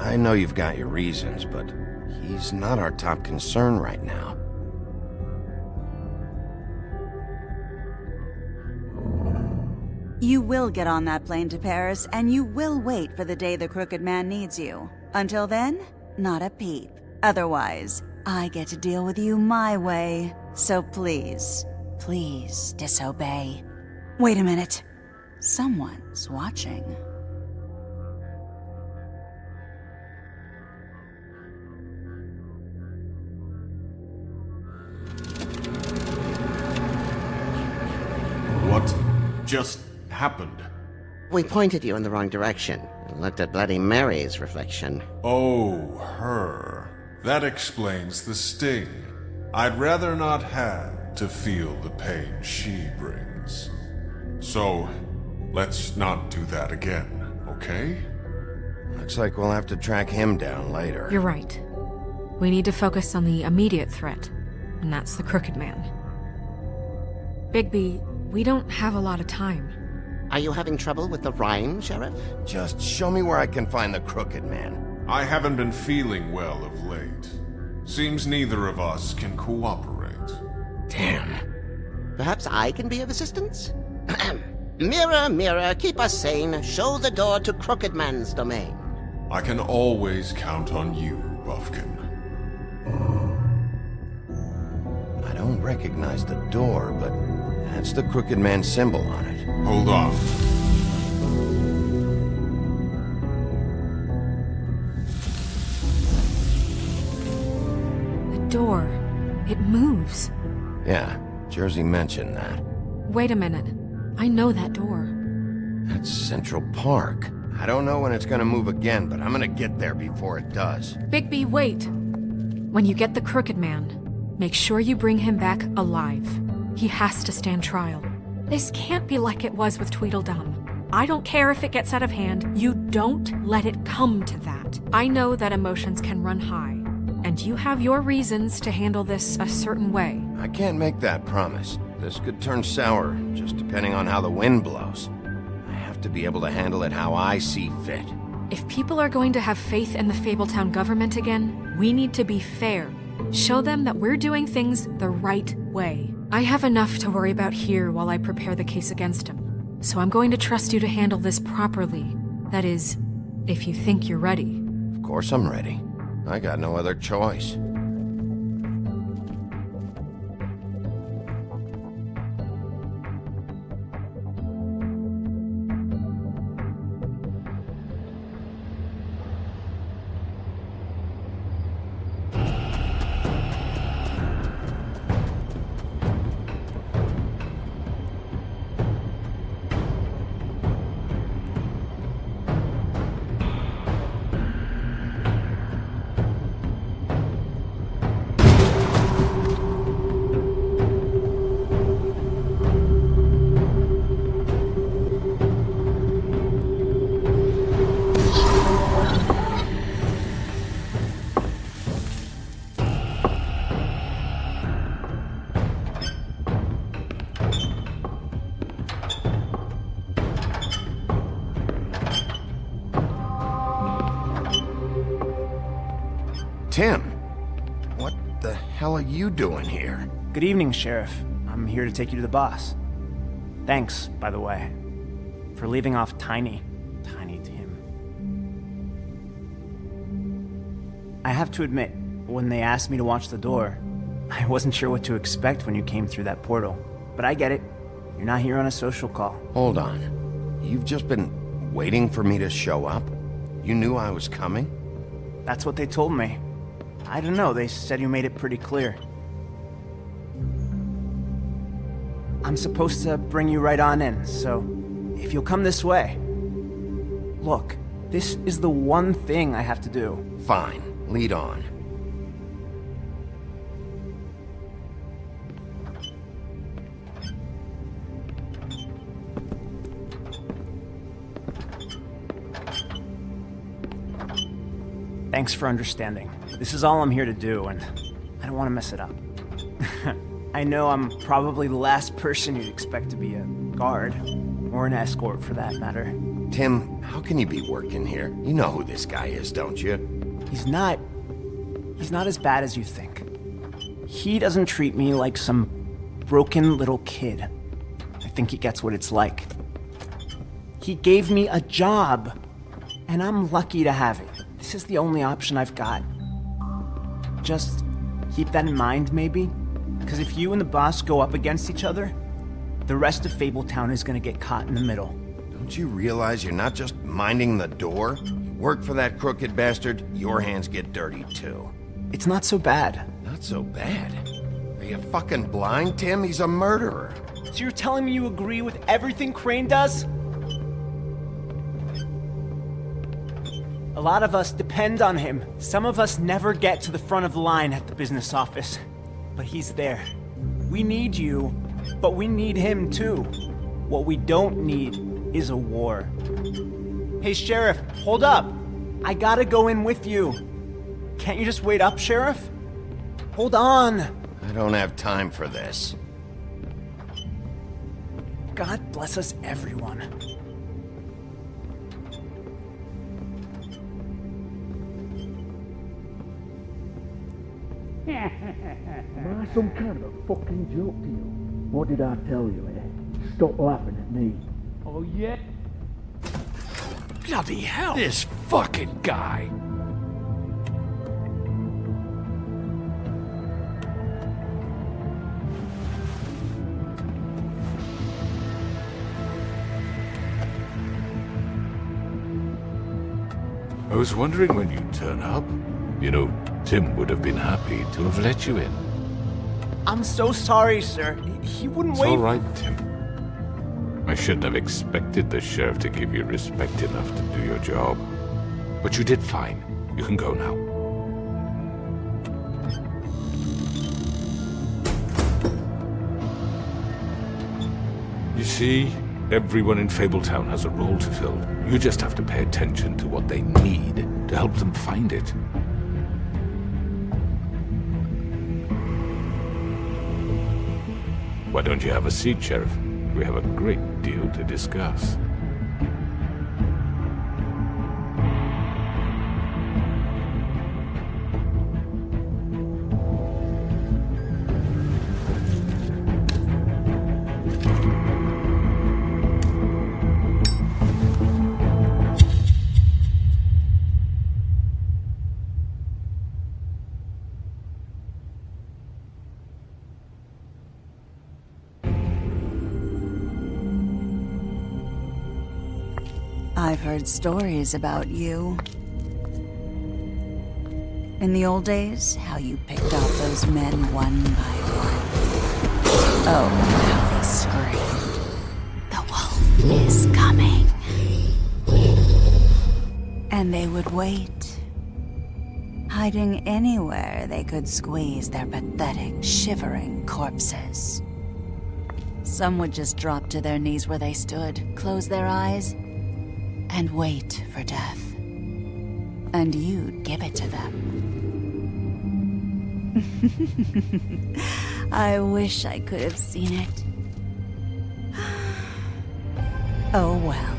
I know you've got your reasons, but he's not our top concern right now. You will get on that plane to Paris, and you will wait for the day the Crooked Man needs you. Until then, not a peep. Otherwise, I get to deal with you my way. So please, please disobey. Wait a minute. Someone's watching. What just happened? We pointed you in the wrong direction and looked at Bloody Mary's reflection. Oh, her. That explains the sting. I'd rather not have to feel the pain she brings. So, let's not do that again, okay? Looks like we'll have to track him down later. You're right. We need to focus on the immediate threat, and that's the Crooked Man. Bigby, we don't have a lot of time. Are you having trouble with the rhyme, Sheriff? Just show me where I can find the Crooked Man. I haven't been feeling well of late. Seems neither of us can cooperate. Damn. Perhaps I can be of assistance? Mirror, mirror, keep us sane. Show the door to Crooked Man's domain. I can always count on you, Buffkin. I don't recognize the door, but that's the Crooked Man symbol on it. Hold on. The door. It moves. Yeah, Jersey mentioned that. Wait a minute. I know that door. That's Central Park. I don't know when it's gonna move again, but I'm gonna get there before it does. Bigby, wait! When you get the Crooked Man, make sure you bring him back alive. He has to stand trial. This can't be like it was with Tweedledum. I don't care if it gets out of hand. You don't let it come to that. I know that emotions can run high, and you have your reasons to handle this a certain way. I can't make that promise. This could turn sour, just depending on how the wind blows. I have to be able to handle it how I see fit. If people are going to have faith in the Fabletown government again, we need to be fair. Show them that we're doing things the right way. I have enough to worry about here while I prepare the case against him. So I'm going to trust you to handle this properly. That is, if you think you're ready. Of course I'm ready. I got no other choice. Tim, what the hell are you doing here? Good evening, Sheriff. I'm here to take you to the boss. Thanks, by the way, for leaving off Tiny Tim. I have to admit, when they asked me to watch the door, I wasn't sure what to expect when you came through that portal. But I get it. You're not here on a social call. Hold on. You've just been waiting for me to show up? You knew I was coming? That's what they told me. I don't know, they said you made it pretty clear. I'm supposed to bring you right on in, so if you'll come this way. Look, this is the one thing I have to do. Fine, lead on. Thanks for understanding. This is all I'm here to do, and I don't want to mess it up. I know I'm probably the last person you'd expect to be a guard, or an escort for that matter. Tim, how can you be working here? You know who this guy is, don't you? He's not as bad as you think. He doesn't treat me like some broken little kid. I think he gets what it's like. He gave me a job, and I'm lucky to have it. This is the only option I've got. Just keep that in mind, maybe? Because if you and the boss go up against each other, the rest of Fabletown is gonna get caught in the middle. Don't you realize you're not just minding the door? You work for that crooked bastard, your hands get dirty too. It's not so bad. Not so bad? Are you fucking blind, Tim? He's a murderer. So you're telling me you agree with everything Crane does? A lot of us depend on him. Some of us never get to the front of the line at the business office. But he's there. We need you, but we need him too. What we don't need is a war. Hey, Sheriff, hold up. I gotta go in with you. Can't you just wait up, Sheriff? Hold on. I don't have time for this. God bless us, everyone. Am I some kind of a fucking joke to you? What did I tell you, eh? Stop laughing at me. Oh, yeah? Bloody hell! This fucking guy! I was wondering when you'd turn up. You know, Tim would have been happy to have let you in. I'm so sorry, sir. He wouldn't It's wait. all right, Tim. I shouldn't have expected the sheriff to give you respect enough to do your job. But you did fine. You can go now. You see, Everyone in Fabletown has a role to fill. You just have to pay attention to what they need to help them find it. Why don't you have a seat, Sheriff? We have a great deal to discuss. I've heard stories about you. In the old days, how you picked off those men one by one. Oh, how they screamed. The wolf is coming. And they would wait, hiding anywhere they could squeeze their pathetic, shivering corpses. Some would just drop to their knees where they stood, close their eyes, and wait for death. And you'd give it to them. I wish I could have seen it. Oh well.